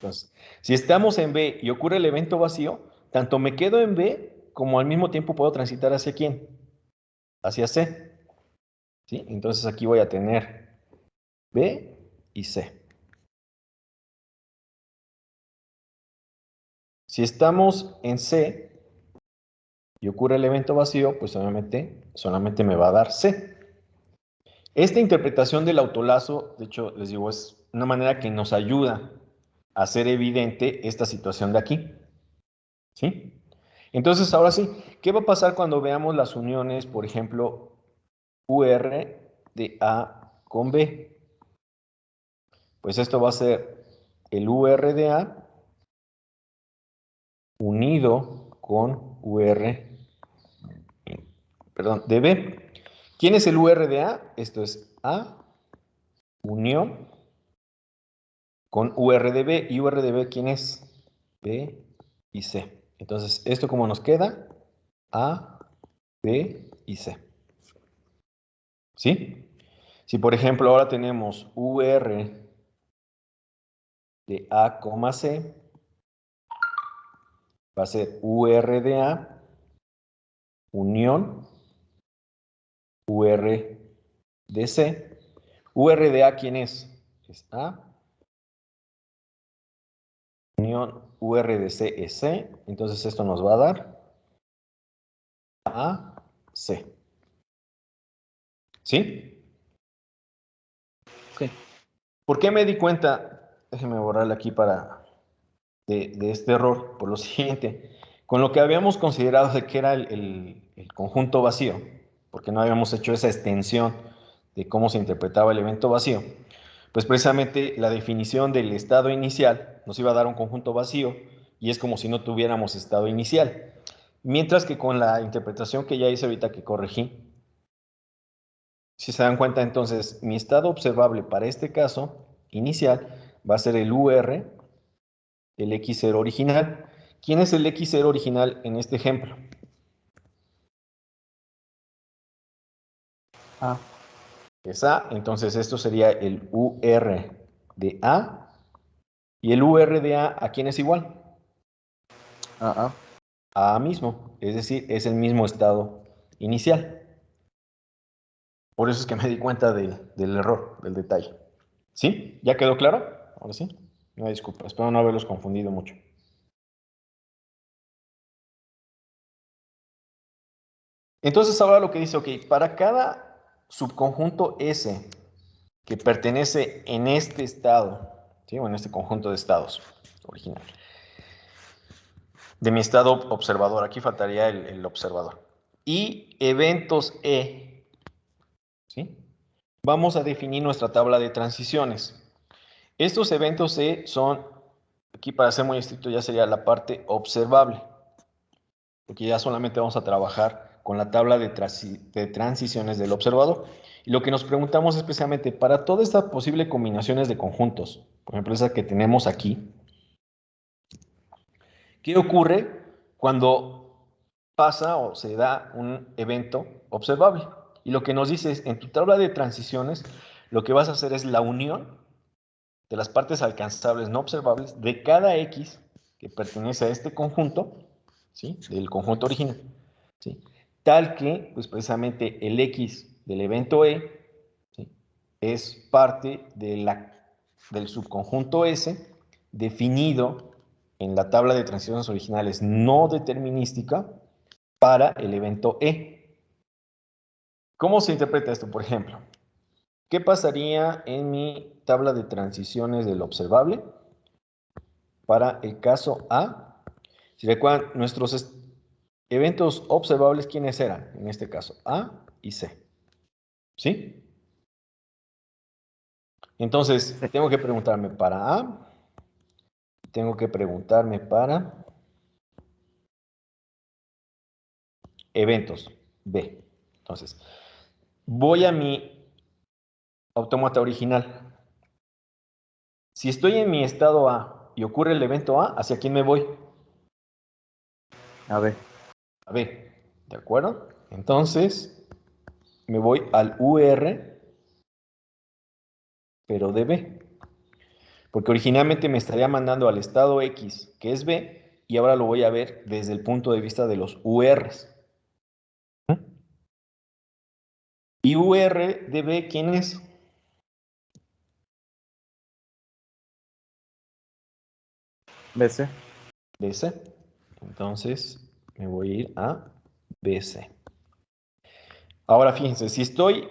Entonces, si estamos en B y ocurre el evento vacío, tanto me quedo en B como al mismo tiempo puedo transitar hacia quién? Hacia C. ¿Sí? Entonces aquí voy a tener B y C. Si estamos en C y ocurre el evento vacío, pues obviamente solamente me va a dar C. Esta interpretación del autolazo, de hecho, les digo, es una manera que nos ayuda a hacer evidente esta situación de aquí. ¿Sí? Entonces, ahora sí, ¿qué va a pasar cuando veamos las uniones, por ejemplo, UR de A con B? Pues esto va a ser el UR de A unido con UR, perdón, de B. ¿Quién es el UR de A? Esto es A unión con UR de B. ¿Y UR de B quién es? B y C. Entonces, ¿esto cómo nos queda? A, B y C. ¿Sí? Si por ejemplo ahora tenemos UR de A, C, va a ser UR de A unión UR de C. UR de A, ¿quién es? Es A. Unión UR de C es C. Entonces esto nos va a dar A, C. ¿Sí? Sí. ¿Por qué me di cuenta? Déjenme borrarle aquí de este error. Por lo siguiente. Con lo que habíamos considerado de que era el conjunto vacío, porque no habíamos hecho esa extensión de cómo se interpretaba el evento vacío, pues precisamente la definición del estado inicial nos iba a dar un conjunto vacío y es como si no tuviéramos estado inicial. Mientras que con la interpretación que ya hice ahorita que corregí, si se dan cuenta entonces, mi estado observable para este caso inicial va a ser el UR, el X0 original. ¿Quién es el X0 original en este ejemplo? A. Es A, entonces esto sería el UR de A. ¿Y el UR de A quién es igual? A. A mismo, es decir, es el mismo estado inicial. Por eso es que me di cuenta del error, del detalle. ¿Sí? ¿Ya quedó claro? Ahora sí. No, disculpa, espero no haberlos confundido mucho. Entonces ahora lo que dice, ok, para cada subconjunto S que pertenece en este estado, ¿sí? O en este conjunto de estados original. De mi estado observador, aquí faltaría el observador. Y eventos E, ¿sí? Vamos a definir nuestra tabla de transiciones. Estos eventos E son, aquí para ser muy estricto ya sería la parte observable, porque ya solamente vamos a trabajar con la tabla de transiciones del observador. Y lo que nos preguntamos especialmente, para todas estas posibles combinaciones de conjuntos, por ejemplo, esa que tenemos aquí, ¿qué ocurre cuando pasa o se da un evento observable? Y lo que nos dice es, en tu tabla de transiciones, lo que vas a hacer es la unión de las partes alcanzables no observables de cada X que pertenece a este conjunto, ¿sí? Del conjunto original, ¿sí? Tal que, pues precisamente el X del evento E, ¿sí? Es parte del subconjunto S definido en la tabla de transiciones originales no determinística para el evento E. ¿Cómo se interpreta esto, por ejemplo? ¿Qué pasaría en mi tabla de transiciones del observable? Para el caso A, si recuerdan, nuestros eventos observables, ¿quiénes eran? En este caso, A y C. ¿Sí? Entonces, tengo que preguntarme para A, tengo que preguntarme para eventos B. Entonces, voy a mi autómata original. Si estoy en mi estado A y ocurre el evento A, ¿hacia quién me voy? A ver. A B, ¿de acuerdo? Entonces, me voy al UR, pero de B. Porque originalmente me estaría mandando al estado X, que es B, y ahora lo voy a ver desde el punto de vista de los URs. ¿Y UR de B quién es? BC. BC. Entonces, me voy a ir a BC. Ahora fíjense, si estoy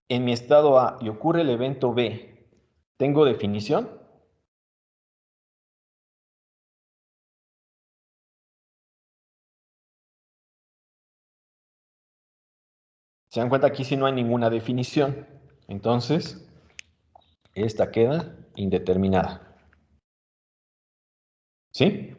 en mi estado A y ocurre el evento B, ¿tengo definición? Se dan cuenta aquí si no hay ninguna definición. Entonces, esta queda indeterminada. ¿Sí?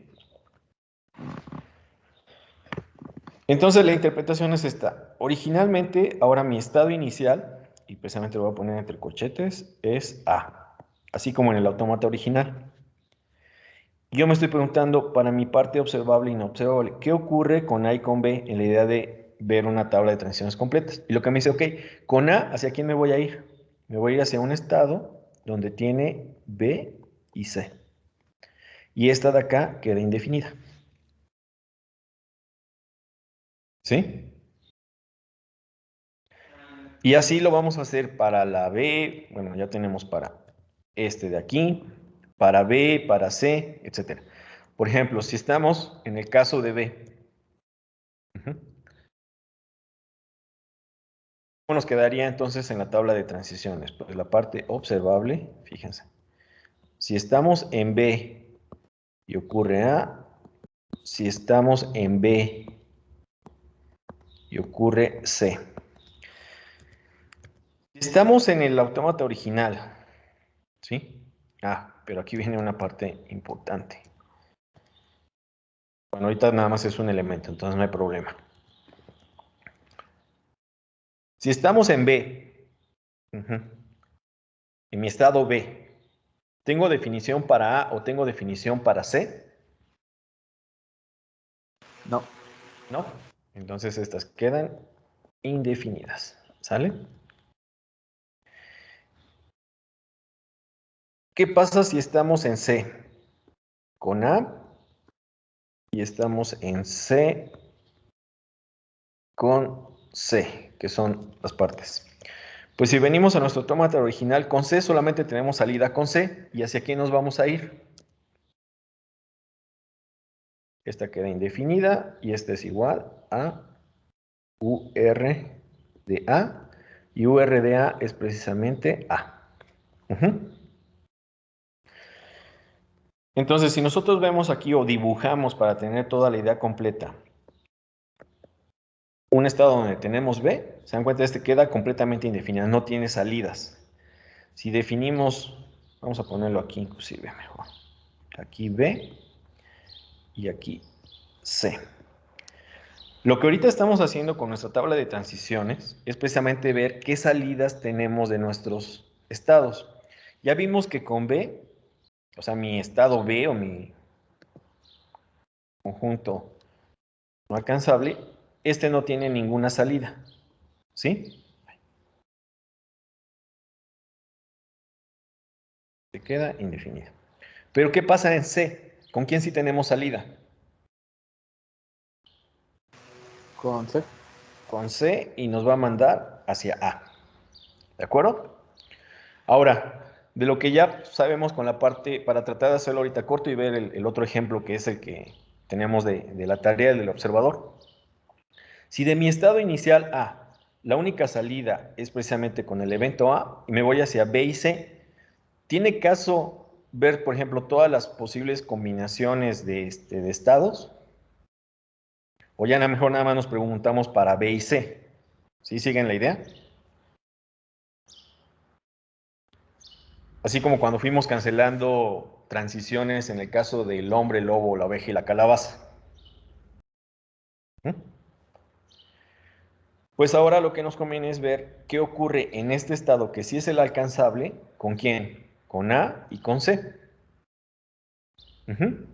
Entonces la interpretación es esta. Originalmente, ahora mi estado inicial, y precisamente lo voy a poner entre corchetes, es A. Así como en el autómata original. Yo me estoy preguntando, para mi parte observable e inobservable, ¿qué ocurre con A y con B en la idea de ver una tabla de transiciones completas? Y lo que me dice, ok, con A, ¿hacia quién me voy a ir? Me voy a ir hacia un estado donde tiene B y C. Y esta de acá queda indefinida. ¿Sí? Y así lo vamos a hacer para la B, bueno, ya tenemos para este de aquí, para B, para C, etc. Por ejemplo, si estamos en el caso de B, ¿cómo nos quedaría entonces en la tabla de transiciones? Pues la parte observable, fíjense. Si estamos en B y ocurre A, si estamos en B y ocurre C. Si estamos en el autómata original, ¿sí? Ah, pero aquí viene una parte importante. Bueno, ahorita nada más es un elemento, entonces no hay problema. Si estamos en B, en mi estado B, ¿tengo definición para A o tengo definición para C? No. No. Entonces estas quedan indefinidas. ¿Sale? ¿Qué pasa si estamos en C? Con A y estamos en C con C, que son las partes. Pues si venimos a nuestro autómata original, con C solamente tenemos salida con C. ¿Y hacia quién nos vamos a ir? Esta queda indefinida y esta es igual a UR de A. Y UR de A es precisamente A. Ujú. Entonces, si nosotros vemos aquí o dibujamos para tener toda la idea completa, un estado donde tenemos B, se dan cuenta, este queda completamente indefinido, no tiene salidas. Si definimos, vamos a ponerlo aquí inclusive mejor, aquí B y aquí C. Lo que ahorita estamos haciendo con nuestra tabla de transiciones es precisamente ver qué salidas tenemos de nuestros estados. Ya vimos que con B, o sea, mi estado B o mi conjunto no alcanzable, este no tiene ninguna salida, ¿sí? Se queda indefinido. Pero ¿qué pasa en C? ¿Con quién sí tenemos salida? Con C. Con C y nos va a mandar hacia A. ¿De acuerdo? Ahora, de lo que ya sabemos con la parte, para tratar de hacerlo ahorita corto y ver el otro ejemplo que es el que tenemos de la tarea del observador. Si de mi estado inicial A, la única salida es precisamente con el evento A, y me voy hacia B y C, ¿tiene caso ver, por ejemplo, todas las posibles combinaciones de estados? O ya a lo mejor nada más nos preguntamos para B y C. ¿Sí siguen la idea? Así como cuando fuimos cancelando transiciones en el caso del hombre, el lobo, la oveja y la calabaza. ¿Mm? Pues ahora lo que nos conviene es ver qué ocurre en este estado que sí es el alcanzable, ¿con quién? Con A y con C. Ujú.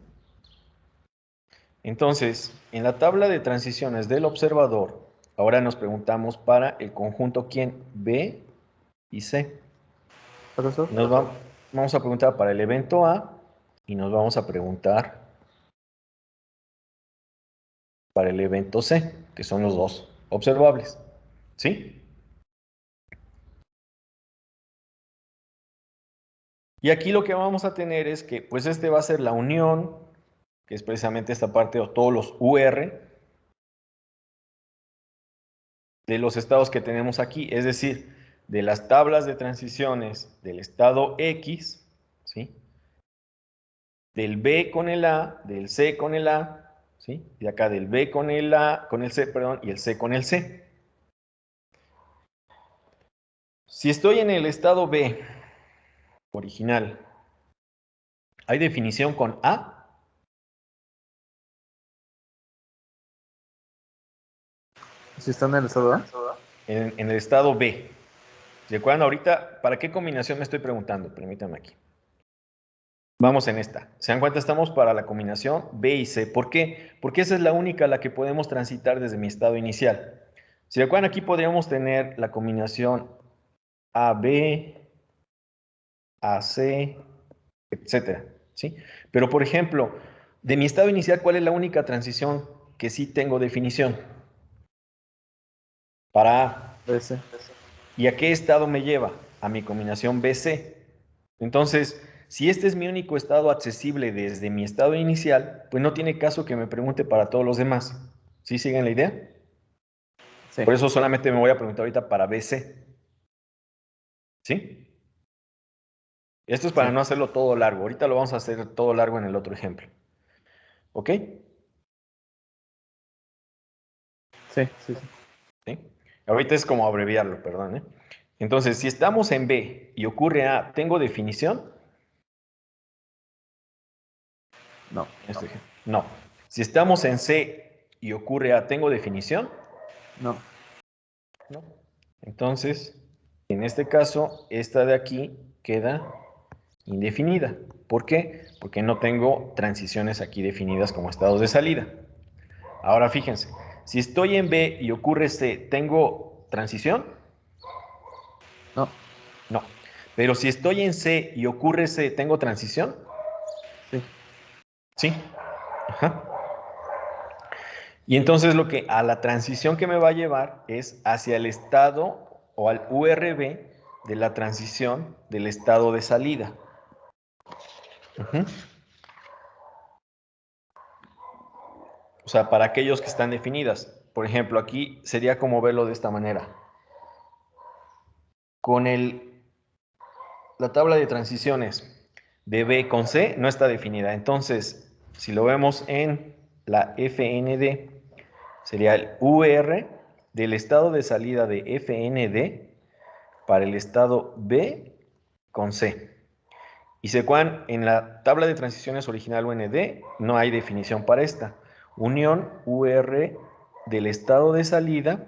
Entonces, en la tabla de transiciones del observador, ahora nos preguntamos para el conjunto ¿quién? B y C. ¿Profesor? Vamos a preguntar para el evento A y nos vamos a preguntar para el evento C, que son los dos observables. ¿Sí? Y aquí lo que vamos a tener es que, pues este va a ser la unión, que es precisamente esta parte o todos los UR de los estados que tenemos aquí, es decir, de las tablas de transiciones del estado X, ¿sí? Del B con el A, del C con el A, ¿sí? De acá del B con el A, con el C, perdón, y el C con el C. Si estoy en el estado B original, ¿hay definición con A? Si está en el estado A. En el estado B. ¿Se acuerdan ahorita para qué combinación me estoy preguntando? Permítanme aquí. Vamos en esta. ¿Se dan cuenta? Estamos para la combinación B y C. ¿Por qué? Porque esa es la única la que podemos transitar desde mi estado inicial. Si recuerdan, aquí podríamos tener la combinación AB, AC, etcétera, ¿sí? Pero, por ejemplo, de mi estado inicial, ¿cuál es la única transición que sí tengo definición? Para A. BC. ¿Y a qué estado me lleva? A mi combinación BC. Entonces, si este es mi único estado accesible desde mi estado inicial, pues no tiene caso que me pregunte para todos los demás. ¿Sí siguen la idea? Sí. Por eso solamente me voy a preguntar ahorita para BC. ¿Sí? Esto es para Sí. no hacerlo todo largo. Ahorita lo vamos a hacer todo largo en el otro ejemplo. ¿Ok? Sí, sí, sí. ¿Sí? Ahorita es como abreviarlo, perdón, ¿eh? Entonces, si estamos en B y ocurre A, ¿tengo definición? No. Este ejemplo. No. Si estamos en C y ocurre A, ¿tengo definición? No. No. Entonces, en este caso, esta de aquí queda indefinida. ¿Por qué? Porque no tengo transiciones aquí definidas como estados de salida. Ahora fíjense, si estoy en B y ocurre C, ¿tengo transición? No. No. Pero si estoy en C y ocurre C, ¿tengo transición? Sí. Sí. Ajá. Y entonces lo que a la transición que me va a llevar es hacia el estado o al URB de la transición del estado de salida. Uh-huh. O sea, para aquellos que están definidas. Por ejemplo, aquí sería como verlo de esta manera. Con el la tabla de transiciones de B con C no está definida. Entonces, si lo vemos en la FND, sería el UR del estado de salida de FND para el estado B con C. Y se acuerdan, en la tabla de transiciones original UND no hay definición para esta. Unión UR del estado de salida,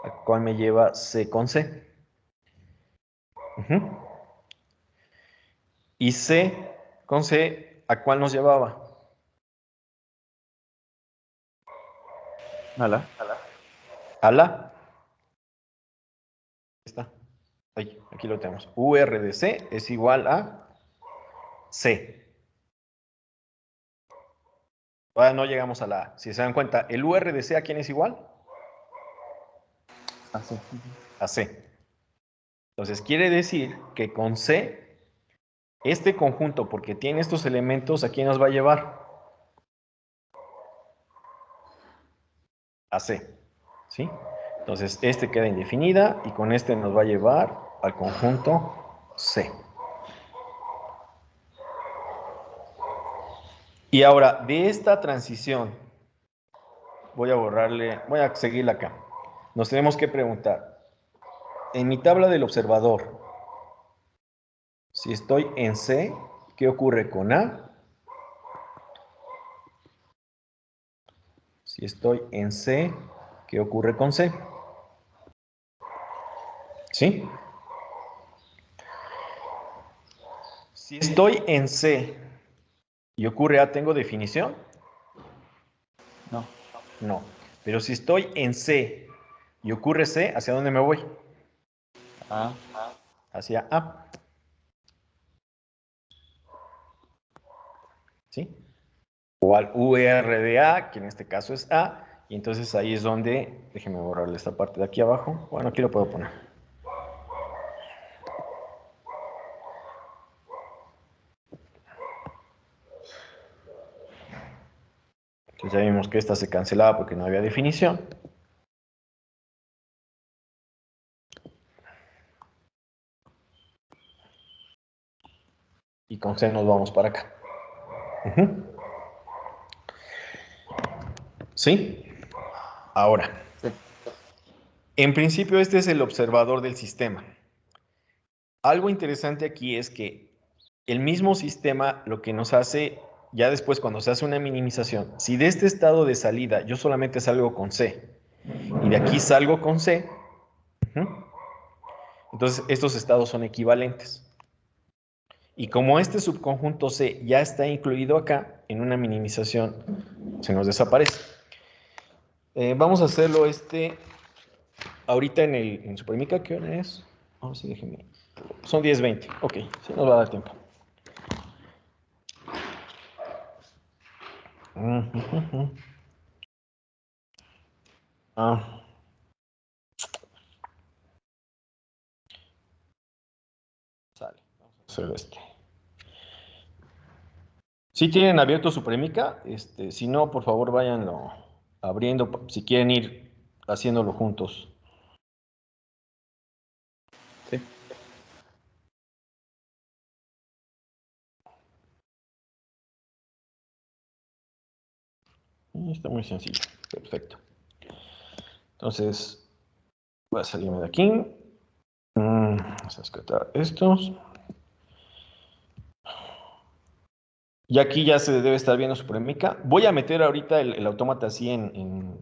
a cual me lleva C con C. Y C con C, ¿a cuál nos llevaba? A la. A la. Está. Ahí, aquí lo tenemos. UR de C es igual a C. Todavía no llegamos a la A. Si se dan cuenta, el UR de C, ¿a quién es igual? Así. A C. Entonces, quiere decir que con C, este conjunto, porque tiene estos elementos, ¿a quién nos va a llevar? A C. ¿Sí? Entonces, este queda indefinida y con este nos va a llevar al conjunto C. Y ahora, de esta transición, voy a seguirla acá. Nos tenemos que preguntar, en mi tabla del observador, si estoy en C, ¿qué ocurre con A? Si estoy en C, ¿qué ocurre con C? ¿Sí? Si estoy en C y ocurre A, ¿tengo definición? No. No. Pero si estoy en C y ocurre C, ¿hacia dónde me voy? A. Hacia A. ¿Sí? O al UR de A, que en este caso es A, y entonces ahí es donde, déjenme borrarle esta parte de aquí abajo. Bueno, aquí lo puedo poner. Entonces ya vimos que esta se cancelaba porque no había definición. Y con C nos vamos para acá. ¿Sí? Ahora, Sí. en principio este es el observador del sistema. Algo interesante aquí es que el mismo sistema lo que nos hace, ya después cuando se hace una minimización, si de este estado de salida yo solamente salgo con C y de aquí salgo con C, entonces estos estados son equivalentes. Y como este subconjunto C ya está incluido acá, en una minimización se nos desaparece. Vamos a hacerlo ahorita en Supermica, ¿qué hora es? Oh, sí, déjenme. Son 10:20. Ok, sí nos va a dar tiempo. Ah. Sale. Vamos a hacer Si tienen abierto Supremica, si no, por favor, váyanlo abriendo si quieren ir haciéndolo juntos. Sí. Está muy sencillo. Perfecto. Entonces, voy a salirme de aquí. Vamos a descartar estos. Y aquí ya se debe estar viendo Supremica. Voy a meter ahorita el autómata así en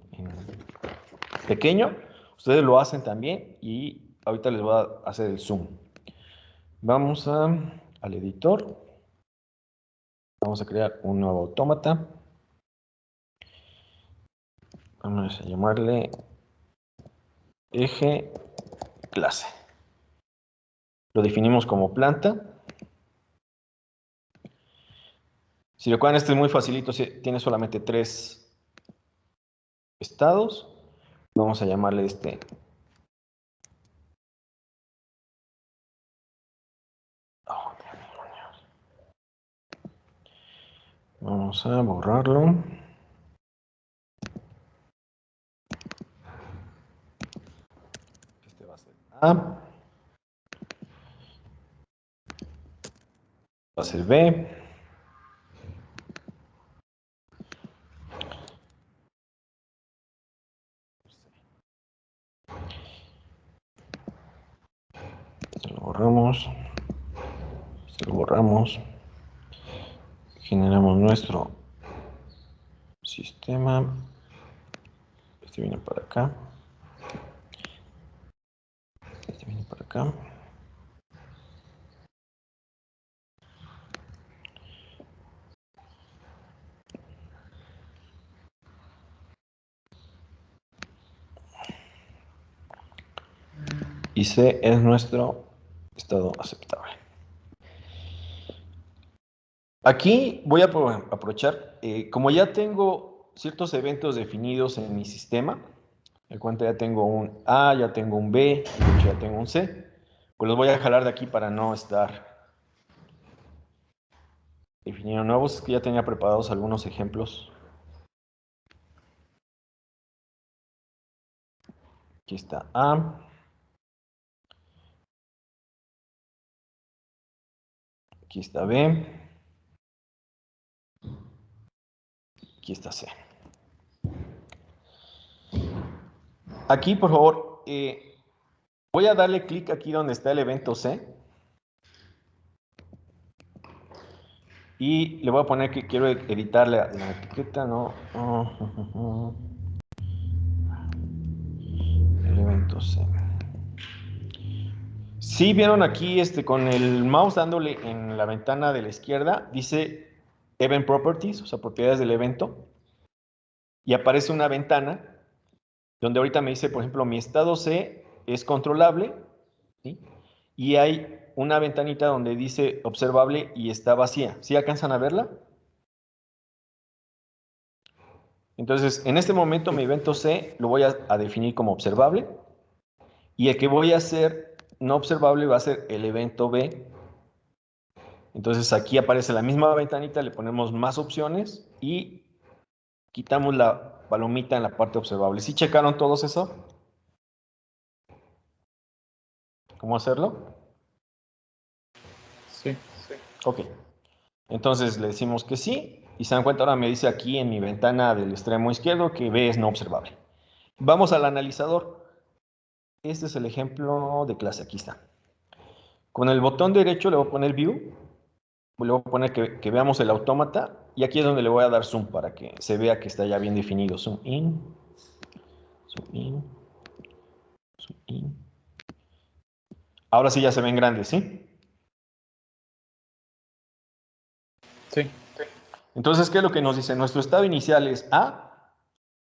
pequeño. Ustedes lo hacen también y ahorita les voy a hacer el zoom. Vamos al editor. Vamos a crear un nuevo autómata. Vamos a llamarle eje clase. Lo definimos como planta. Si recuerdan, este es muy facilito, tiene solamente 3 estados. Vamos a llamarle Oh, vamos a borrarlo. Este va a ser A. a ser B. Lo borramos. Lo borramos. Generamos nuestro sistema. Este viene para acá. Este viene para acá. Y C es nuestro estado aceptable. Aquí voy a aprovechar, como ya tengo ciertos eventos definidos en mi sistema, en cuenta ya tengo un A, ya tengo un B, ya tengo un C, pues los voy a jalar de aquí para no estar definiendo nuevos. Es que ya tenía preparados algunos ejemplos. Aquí está A. Aquí está B. Aquí está C. Aquí, por favor, voy a darle clic aquí donde está el evento C. Y le voy a poner que quiero editar la etiqueta, ¿no? El evento C. Sí, vieron aquí con el mouse dándole en la ventana de la izquierda, dice Event Properties, o sea, propiedades del evento. Y aparece una ventana donde ahorita me dice, por ejemplo, mi estado C es controlable, ¿sí? Y hay una ventanita donde dice observable y está vacía. ¿Sí alcanzan a verla? Entonces, en este momento mi evento C lo voy a definir como observable y el que voy a hacer no observable va a ser el evento B. Entonces aquí aparece la misma ventanita, le ponemos más opciones y quitamos la palomita en la parte observable. ¿Sí checaron todos eso? ¿Cómo hacerlo? Sí. Ok. Entonces le decimos que sí y se dan cuenta, ahora me dice aquí en mi ventana del extremo izquierdo que B es no observable. Vamos al analizador. Este es el ejemplo de clase, aquí está. Con el botón derecho le voy a poner View, le voy a poner que veamos el autómata y aquí es donde le voy a dar Zoom para que se vea que está ya bien definido. Zoom in, Zoom in, Zoom in. Ahora sí ya se ven grandes, ¿sí? Sí. Entonces, ¿qué es lo que nos dice? Nuestro estado inicial es A.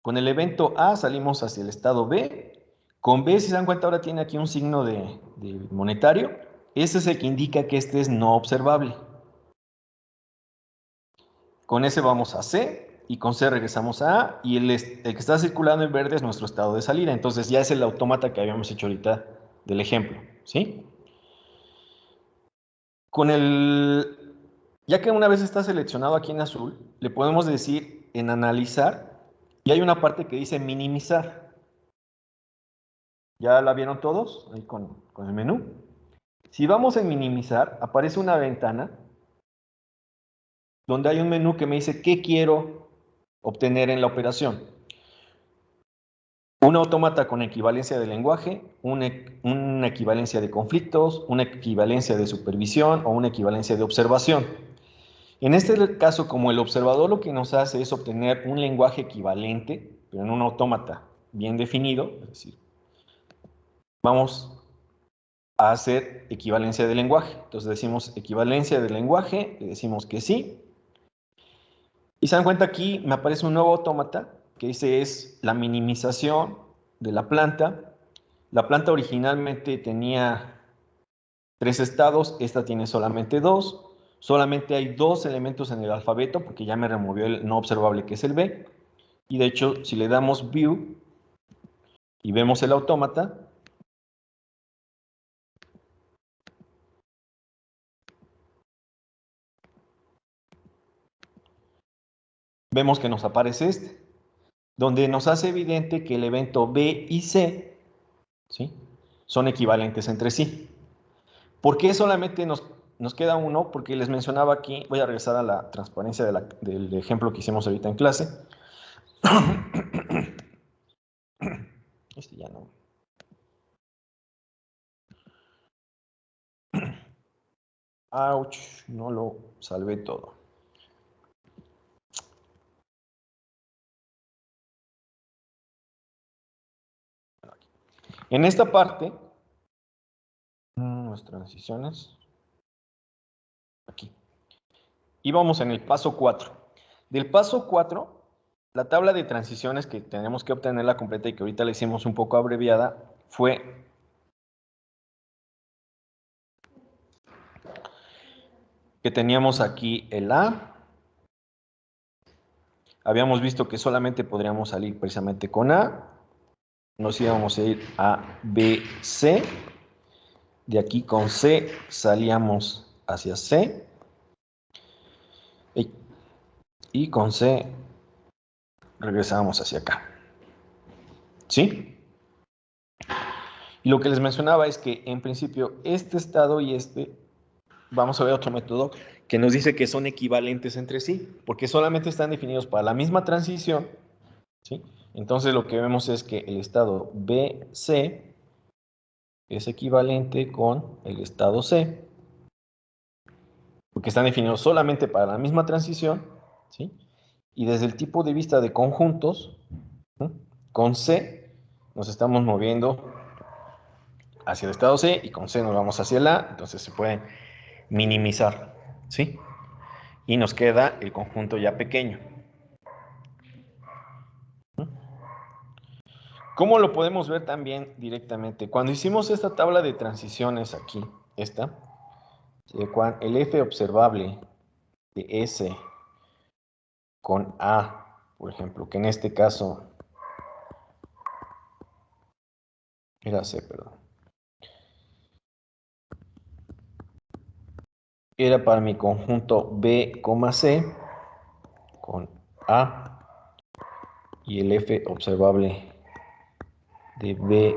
Con el evento A salimos hacia el estado B. Con B, si se dan cuenta, ahora tiene aquí un signo de monetario. Ese es el que indica que este es no observable. Con ese vamos a C y con C regresamos a A y el que está circulando en verde es nuestro estado de salida. Entonces ya es el autómata que habíamos hecho ahorita del ejemplo, ¿sí? Ya que una vez está seleccionado aquí en azul, le podemos decir en analizar y hay una parte que dice minimizar. ¿Ya la vieron todos? Ahí con el menú. Si vamos en minimizar, aparece una ventana donde hay un menú que me dice qué quiero obtener en la operación. Un autómata con equivalencia de lenguaje, una equivalencia de conflictos, una equivalencia de supervisión o una equivalencia de observación. En este caso, como el observador lo que nos hace es obtener un lenguaje equivalente, pero en un autómata bien definido, es decir, vamos a hacer equivalencia de lenguaje. Entonces decimos equivalencia de lenguaje, le decimos que sí. Y se dan cuenta aquí, me aparece un nuevo autómata que dice es la minimización de la planta. La planta originalmente tenía 3 estados, esta tiene solamente 2. Solamente hay 2 elementos en el alfabeto porque ya me removió el no observable que es el B. Y de hecho, si le damos View y vemos el autómata, vemos que nos aparece donde nos hace evidente que el evento B y C, ¿sí?, son equivalentes entre sí. ¿Por qué solamente nos nos queda uno porque les mencionaba aquí, voy a regresar a la transparencia del ejemplo que hicimos ahorita en clase. Este ya no. Ouch, no lo salvé todo. En esta parte, las transiciones, aquí. Íbamos en el paso 4. Del paso 4, la tabla de transiciones que tenemos que obtenerla completa y que ahorita la hicimos un poco abreviada, fue que teníamos aquí el A. Habíamos visto que solamente podríamos salir precisamente con A. Nos íbamos a ir a B, C. De aquí con C salíamos hacia C. Y con C regresábamos hacia acá. ¿Sí? Y lo que les mencionaba es que en principio este estado y este, vamos a ver otro método que nos dice que son equivalentes entre sí, porque solamente están definidos para la misma transición, ¿sí? Entonces lo que vemos es que el estado BC es equivalente con el estado C, porque están definidos solamente para la misma transición, ¿sí? Y desde el tipo de vista de conjuntos, ¿sí? Con C nos estamos moviendo hacia el estado C y con C nos vamos hacia el A, entonces se pueden minimizar, ¿sí? Y nos queda el conjunto ya pequeño. ¿Cómo lo podemos ver también directamente? Cuando hicimos esta tabla de transiciones aquí, el F observable de S con A, por ejemplo, que en este caso era C, perdón. Era para mi conjunto B, C con A y el F observable de B,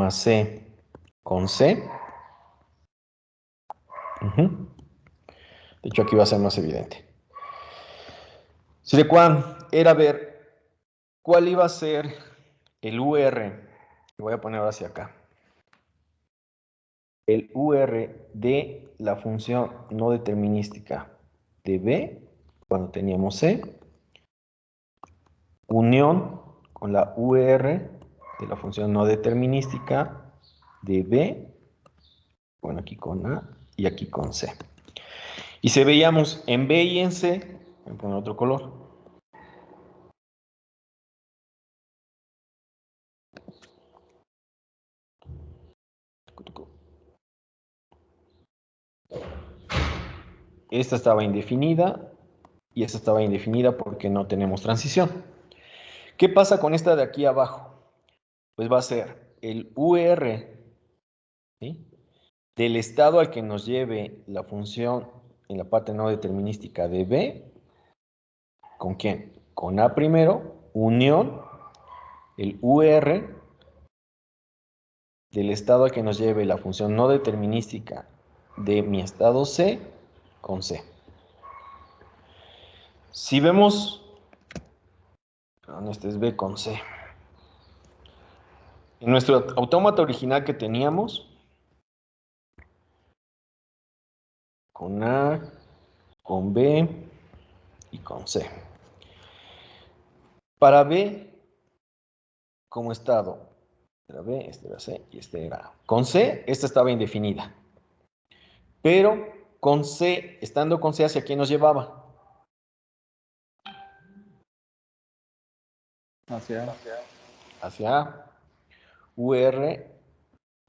C con C. De hecho, aquí va a ser más evidente. Si recuerdan, era ver cuál iba a ser el UR. Lo voy a poner ahora hacia acá. El UR de la función no determinística de B, cuando teníamos C, unión con la UR de la función no determinística de B, bueno, aquí con A y aquí con C. Y si veíamos en B y en C, voy a poner otro color. Esta estaba indefinida y esta estaba indefinida porque no tenemos transición. ¿Qué pasa con esta de aquí abajo? Pues va a ser el UR, ¿sí?, del estado al que nos lleve la función en la parte no determinística de B. ¿Con quién? Con A primero, unión, el UR del estado al que nos lleve la función no determinística de mi estado C con C. Si vemos, este es B con C. En nuestro autómata original que teníamos, con A, con B y con C. Para B, como estado, era B, este era C y este era A. Con C, esta estaba indefinida. Pero con C, estando con C, ¿hacia quién nos llevaba? Hacia A. UR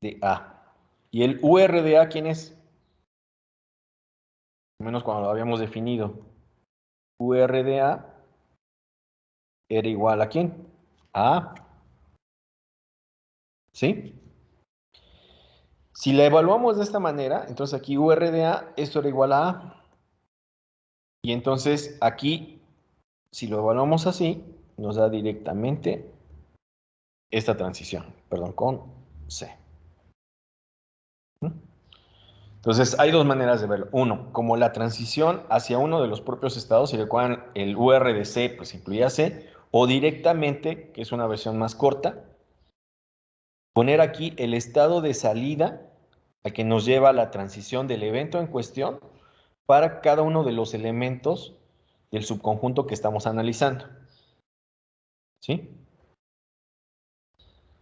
de A. ¿Y el UR de A quién es? Al menos cuando lo habíamos definido. UR de A era igual ¿a quién? A A. ¿Sí? Si la evaluamos de esta manera, entonces aquí UR de A, esto era igual a A. Y entonces aquí, si lo evaluamos así, nos da directamente esta transición, perdón, con C. Entonces Entonces, hay dos maneras de verlo. Uno, como la transición hacia uno de los propios estados, si recuerdan, el URDC pues incluía C, o directamente, que es una versión más corta, poner aquí el estado de salida al que nos lleva la transición del evento en cuestión para cada uno de los elementos del subconjunto que estamos analizando. ¿Sí?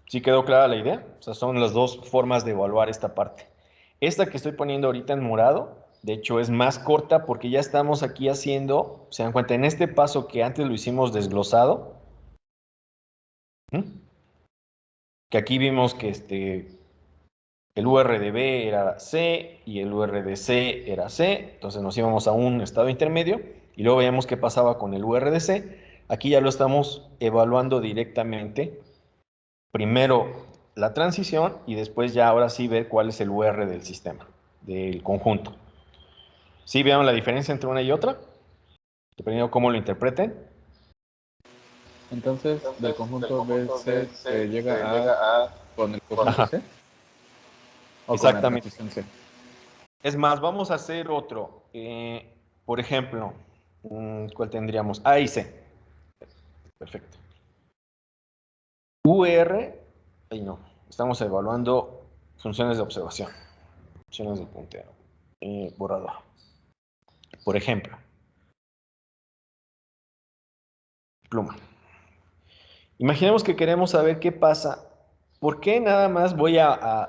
¿Sí quedó clara la idea? O sea, son las dos formas de evaluar esta parte. Esta que estoy poniendo ahorita en morado, de hecho es más corta porque ya estamos aquí haciendo, se dan cuenta, en este paso que antes lo hicimos desglosado, que aquí vimos que el URDB era C y el URDC era C, entonces nos íbamos a un estado intermedio y luego veíamos qué pasaba con el URDC. Aquí ya lo estamos evaluando directamente. Primero la transición y después ya ahora sí ver cuál es el UR del sistema, del conjunto. ¿Sí vieron la diferencia entre una y otra? Dependiendo de cómo lo interpreten. Entonces, del conjunto BC se llega a con el conjunto C o Exactamente. con la transición C. Es más, vamos a hacer otro. Por ejemplo, ¿cuál tendríamos? A y C. Perfecto. UR, ahí no, estamos evaluando funciones de observación, funciones del puntero, borrador. Por ejemplo, pluma. Imaginemos que queremos saber qué pasa. ¿Por qué nada más voy a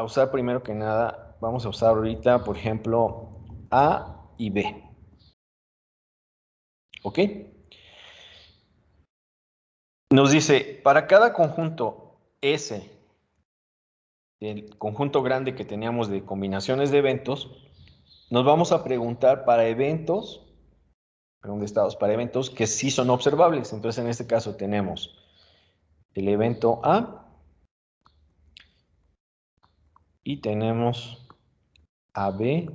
usar primero que nada? Vamos a usar ahorita, por ejemplo, A y B. ¿Ok? Nos dice, para cada conjunto S, el conjunto grande que teníamos de combinaciones de eventos, nos vamos a preguntar para eventos, perdón, de estados, para eventos que sí son observables. Entonces, en este caso tenemos el evento A y tenemos AB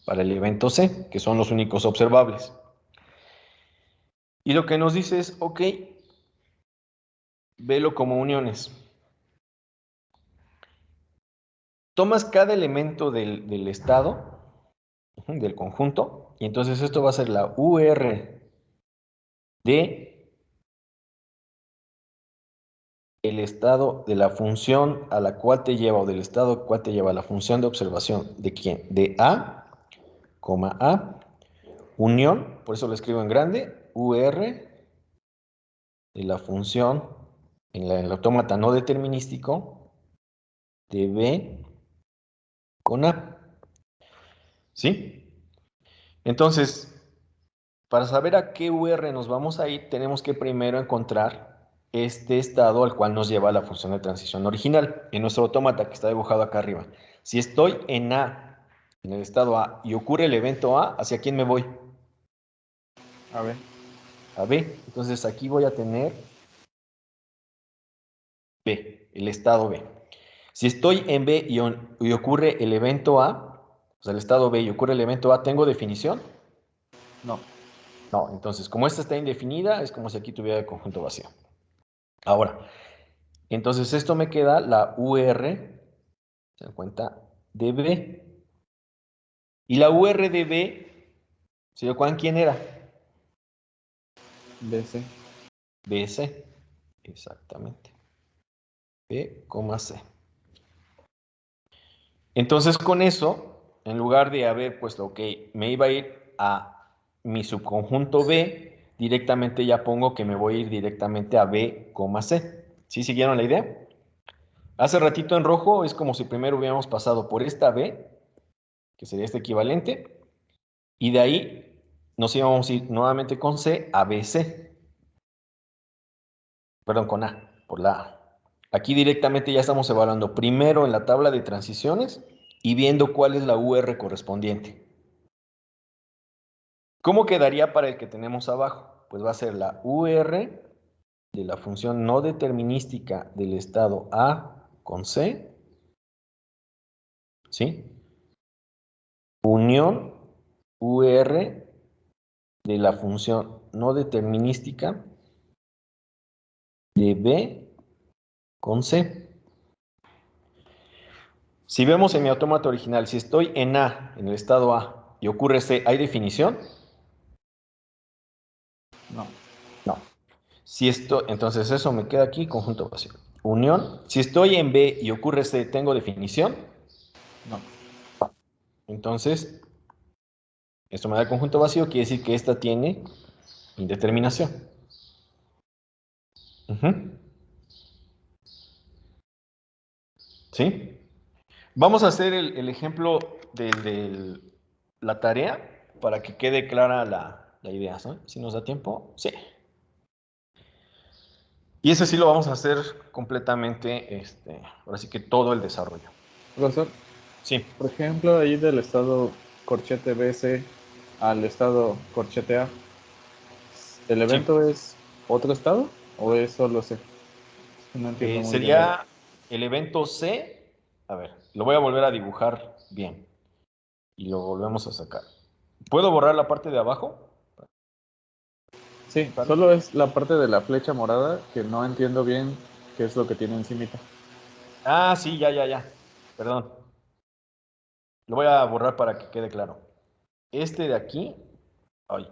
para el evento C, que son los únicos observables. Y lo que nos dice es, ok, velo como uniones. Tomas cada elemento del estado, del conjunto, y entonces esto va a ser la UR de el estado de la función a la cual te lleva, o del estado al cual te lleva la función de observación, ¿de quién? De A, A, unión, por eso lo escribo en grande, UR de la función en el autómata no determinístico de B con A. ¿Sí? Entonces, para saber a qué UR nos vamos a ir, tenemos que primero encontrar este estado al cual nos lleva la función de transición original, en nuestro autómata que está dibujado acá arriba. Si estoy en A, en el estado A, y ocurre el evento A, ¿hacia quién me voy? A ver. A B. Entonces aquí voy a tener B, el estado B. Si estoy en B y ocurre el evento A, o sea, el estado B y ocurre el evento A, ¿tengo definición? No. No, entonces, como esta está indefinida, es como si aquí tuviera el conjunto vacío. Ahora, entonces esto me queda la UR, se dan cuenta, de B. Y la UR de B, ¿se acuerdan quién era? BC. BC, exactamente. B, C. Entonces con eso, en lugar de haber puesto, ok, me iba a ir a mi subconjunto B, directamente ya pongo que me voy a ir directamente a B, C. ¿Sí siguieron la idea? Hace ratito en rojo es como si primero hubiéramos pasado por esta B, que sería este equivalente, y de ahí nos íbamos a ir nuevamente con C a BC. Perdón, con A, por la A. Aquí directamente ya estamos evaluando primero en la tabla de transiciones y viendo cuál es la UR correspondiente. ¿Cómo quedaría para el que tenemos abajo? Pues va a ser la UR de la función no determinística del estado A con C, ¿sí? Unión UR de la función no determinística de B con C. Si vemos en mi autómata original, si estoy en A, en el estado A, y ocurre C, ¿hay definición? No. No. Si esto, entonces eso me queda aquí, conjunto vacío. Unión. Si estoy en B y ocurre C, ¿tengo definición? No. Entonces, esto me da conjunto vacío, quiere decir que esta tiene indeterminación. ¿Sí? Vamos a hacer el ejemplo de la tarea para que quede clara la idea, ¿no? Si nos da tiempo, sí. Y ese sí lo vamos a hacer completamente, ahora sí que todo el desarrollo. Profesor, Sí. por ejemplo, ahí del estado corchete BC al estado corchete A, ¿el evento es otro estado o es solo C? No entiendo muy bien ahí. Sería el evento C. A ver, lo voy a volver a dibujar bien. Y lo volvemos a sacar. ¿Puedo borrar la parte de abajo? Sí, solo es la parte de la flecha morada que no entiendo bien qué es lo que tiene encimita. Ah, sí, ya. Perdón. Lo voy a borrar para que quede claro. Este de aquí. Ay.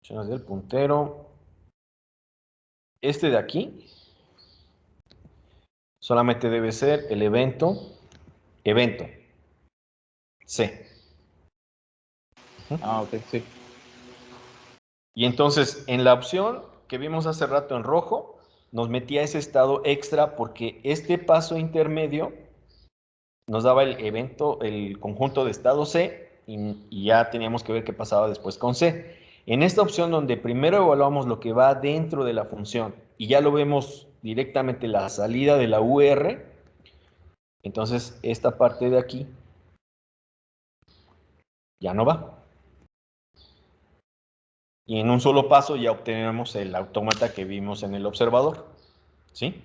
Opciones del puntero. Este de aquí. Solamente debe ser el evento. Evento. C. Ah, ok, sí. Y entonces, en la opción que vimos hace rato en rojo, nos metía ese estado extra porque este paso intermedio nos daba el evento, el conjunto de estado C, y ya teníamos que ver qué pasaba después con C. En esta opción donde primero evaluamos lo que va dentro de la función y ya lo vemos directamente la salida de la UR, entonces esta parte de aquí ya no va. Y en un solo paso ya obtenemos el autómata que vimos en el observador. ¿Sí?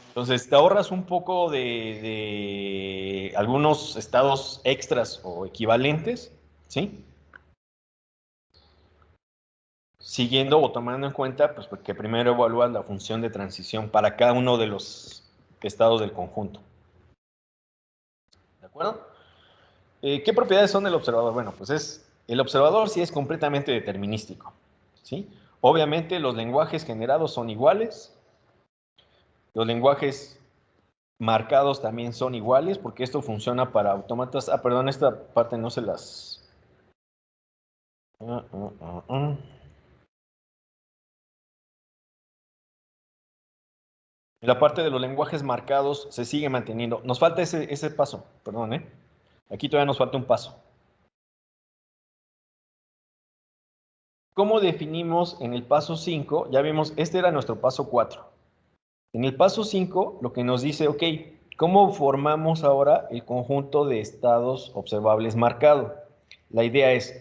Entonces te ahorras un poco de algunos estados extras o equivalentes, ¿sí? Siguiendo o tomando en cuenta, pues porque primero evalúas la función de transición para cada uno de los estados del conjunto. ¿De acuerdo? ¿Qué propiedades son del observador? Bueno, pues el observador sí es completamente determinístico, ¿sí? Obviamente los lenguajes generados son iguales, los lenguajes marcados también son iguales, porque esto funciona para autómatas. Ah, perdón, esta parte no se las... La parte de los lenguajes marcados se sigue manteniendo. Nos falta ese paso, perdón, ¿eh? Aquí todavía nos falta un paso. ¿Cómo definimos en el paso 5? Ya vimos, este era nuestro paso 4. En el paso 5, lo que nos dice, ok, ¿cómo formamos ahora el conjunto de estados observables marcado? La idea es,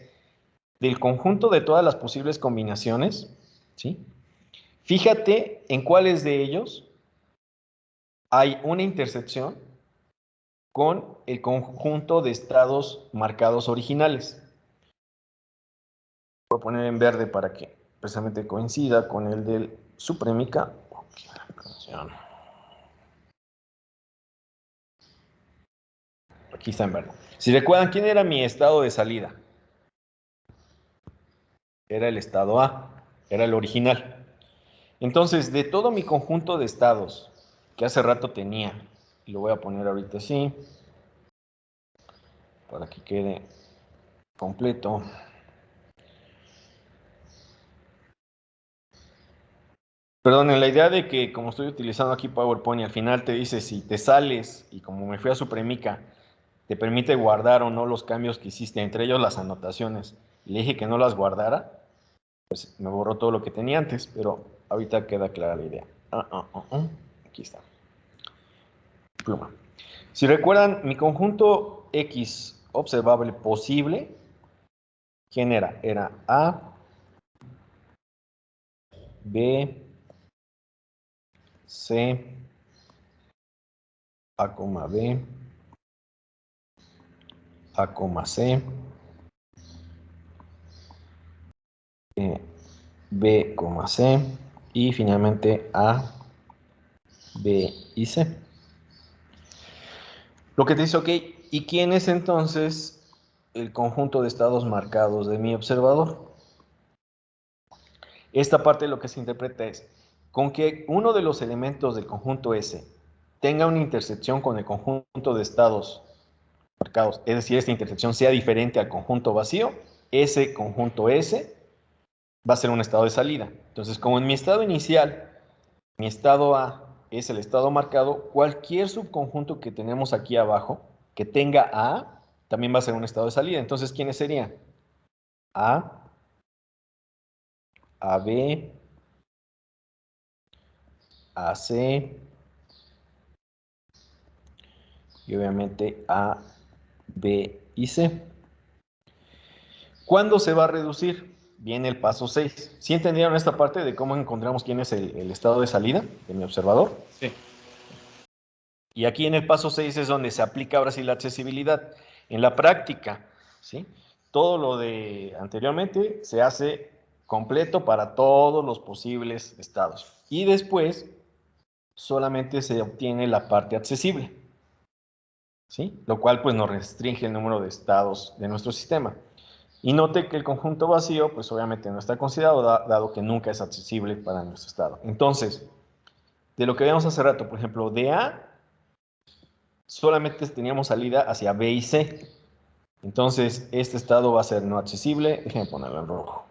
del conjunto de todas las posibles combinaciones, ¿sí? Fíjate en cuáles de ellos hay una intersección con el conjunto de estados marcados originales. Voy a poner en verde para que precisamente coincida con el del supremica. Aquí está en verde. Si recuerdan, ¿quién era mi estado de salida? Era el estado A, era el original. Entonces, de todo mi conjunto de estados que hace rato tenía, y lo voy a poner ahorita así, para que quede completo. Perdón, en la idea de que como estoy utilizando aquí PowerPoint y al final te dice si te sales y como me fui a Supremica, te permite guardar o no los cambios que hiciste, entre ellos las anotaciones. Y le dije que no las guardara, pues me borró todo lo que tenía antes, pero ahorita queda clara la idea. Aquí está. Pluma. Si recuerdan, mi conjunto X observable posible, ¿quién era? Era A, B, C, A, B, A, C, B, C y finalmente A, B y C. Lo que te dice, ok, ¿y quién es entonces el conjunto de estados marcados de mi observador? Esta parte lo que se interpreta es, con que uno de los elementos del conjunto S tenga una intersección con el conjunto de estados marcados, es decir, esta intersección sea diferente al conjunto vacío, ese conjunto S va a ser un estado de salida. Entonces, como en mi estado inicial, mi estado A es el estado marcado, cualquier subconjunto que tenemos aquí abajo que tenga A también va a ser un estado de salida. Entonces, ¿quiénes serían? A, AB, AC y obviamente A, B y C. ¿Cuándo se va a reducir? Viene el paso 6. ¿Sí entendieron esta parte de cómo encontramos quién es el estado de salida de mi observador? Sí. Y aquí en el paso 6 es donde se aplica ahora sí la accesibilidad. En la práctica, ¿sí? Todo lo de anteriormente se hace completo para todos los posibles estados. Y después solamente se obtiene la parte accesible, ¿sí? Lo cual pues nos restringe el número de estados de nuestro sistema. Y note que el conjunto vacío pues obviamente no está considerado dado que nunca es accesible para nuestro estado. Entonces, de lo que veíamos hace rato, por ejemplo, de A solamente teníamos salida hacia B y C. Entonces, este estado va a ser no accesible. Déjenme ponerlo en rojo.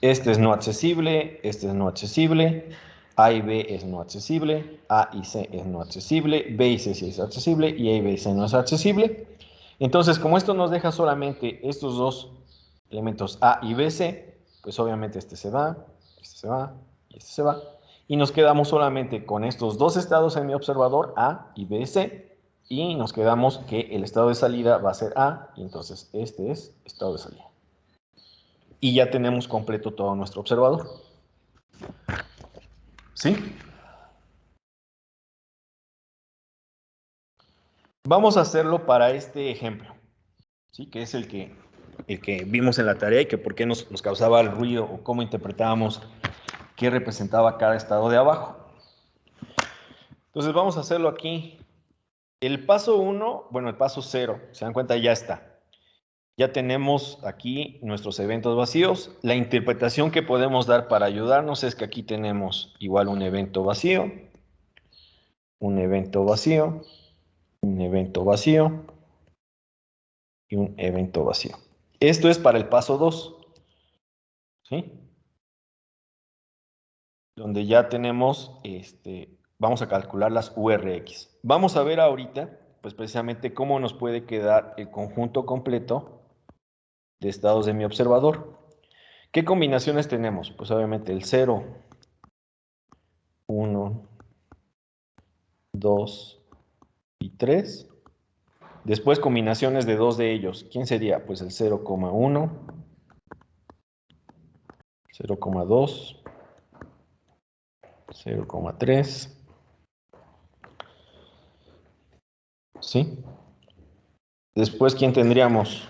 Este es no accesible, este es no accesible, A y B es no accesible, A y C es no accesible, B y C sí es accesible y A y B y C no es accesible. Entonces, como esto nos deja solamente estos dos elementos A y B, C, pues obviamente este se va y este se va. Y nos quedamos solamente con estos dos estados en mi observador, A y B, C, y nos quedamos que el estado de salida va a ser A, y entonces este es estado de salida. Y ya tenemos completo todo nuestro observador. ¿Sí? Vamos a hacerlo para este ejemplo, ¿sí? Que es el que vimos en la tarea y que por qué nos causaba el ruido o cómo interpretábamos qué representaba cada estado de abajo. Entonces vamos a hacerlo aquí. El paso 1, bueno, el paso 0, se dan cuenta, ya está. Ya tenemos aquí nuestros eventos vacíos. La interpretación que podemos dar para ayudarnos es que aquí tenemos igual un evento vacío, un evento vacío, un evento vacío y un evento vacío. Esto es para el paso 2, ¿sí? Donde ya tenemos, vamos a calcular las URX. Vamos a ver ahorita, pues precisamente cómo nos puede quedar el conjunto completo de estados de mi observador. ¿Qué combinaciones tenemos? Pues obviamente el 0, 1, 2 y 3. Después combinaciones de dos de ellos. ¿Quién sería? Pues el 0,1, 0,2, 0,3. ¿Sí? Después, ¿quién tendríamos?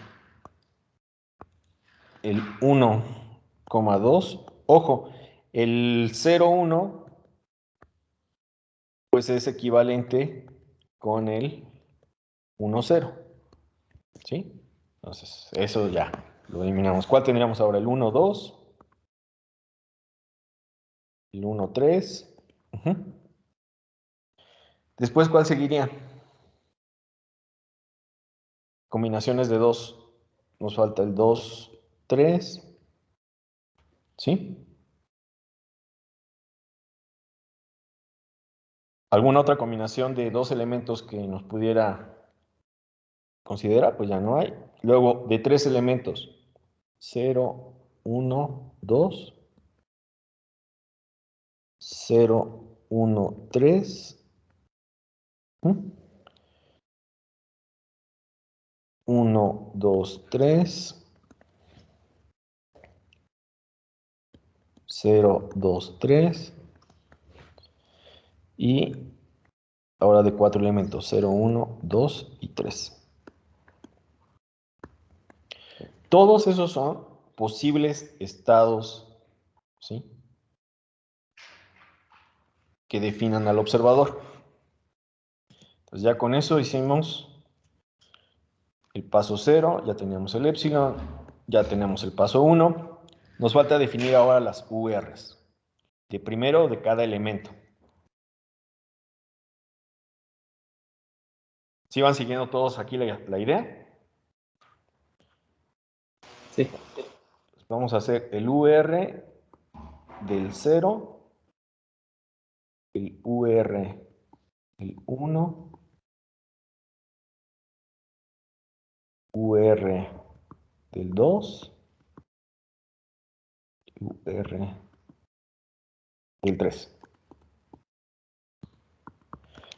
El 1,2. Ojo, el 0,1 pues es equivalente con el 1,0. ¿Sí? Entonces, eso ya lo eliminamos. ¿Cuál tendríamos ahora? El 1,2. El 1,3. Después, ¿cuál seguiría? Combinaciones de 2. Nos falta el 2, 3. ¿Sí? ¿Alguna otra combinación de dos elementos que nos pudiera considerar? Pues ya no hay. Luego, de tres elementos. 0, 1, 2. 0, 1, 3. 1, 2, 3. 0, 2, 3. Y ahora de 4 elementos, 0, 1, 2 y 3. Todos esos son posibles estados, ¿sí?, que definan al observador. Entonces ya con eso hicimos el paso 0, ya teníamos el epsilon, ya tenemos el paso 1. Nos falta definir ahora las URs, de primero de cada elemento. ¿Sí van siguiendo todos aquí la idea? Sí. Vamos a hacer el UR del 0, el UR del 1, UR del 2, UR del 3.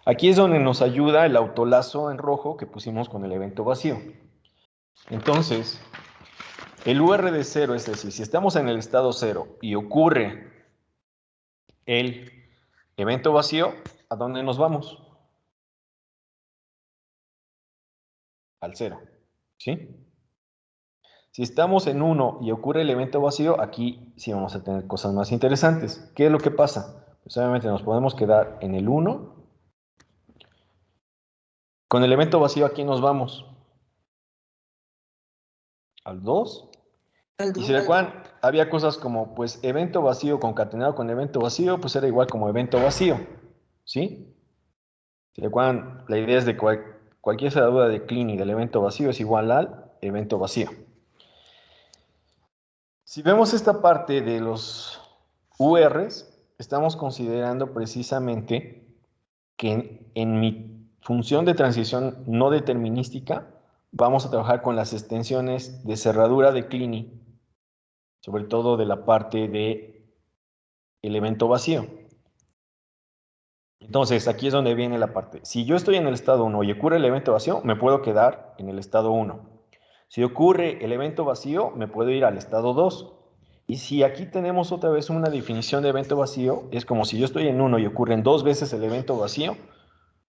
Aquí es donde nos ayuda el autolazo en rojo que pusimos con el evento vacío. Entonces, el UR de 0, es decir, si estamos en el estado 0 y ocurre el evento vacío, ¿a dónde nos vamos? Al 0, ¿sí? Si estamos en 1 y ocurre el evento vacío, aquí sí vamos a tener cosas más interesantes. ¿Qué es lo que pasa? Pues obviamente nos podemos quedar en el 1. Con el evento vacío, ¿aquí nos vamos? Al 2. Y si recuerdan, había cosas como, pues, evento vacío concatenado con evento vacío, pues era igual como evento vacío, ¿sí? Si recuerdan, la idea es de cualquier cerradura de Kleene del evento vacío es igual al evento vacío. Si vemos esta parte de los URs, estamos considerando precisamente que en mi función de transición no determinística vamos a trabajar con las extensiones de cerradura de Kleene, sobre todo de la parte de el evento vacío. Entonces, aquí es donde viene la parte. Si yo estoy en el estado 1 y ocurre el evento vacío, me puedo quedar en el estado 1. Si ocurre el evento vacío, me puedo ir al estado 2. Y si aquí tenemos otra vez una definición de evento vacío, es como si yo estoy en 1 y ocurren 2 veces el evento vacío,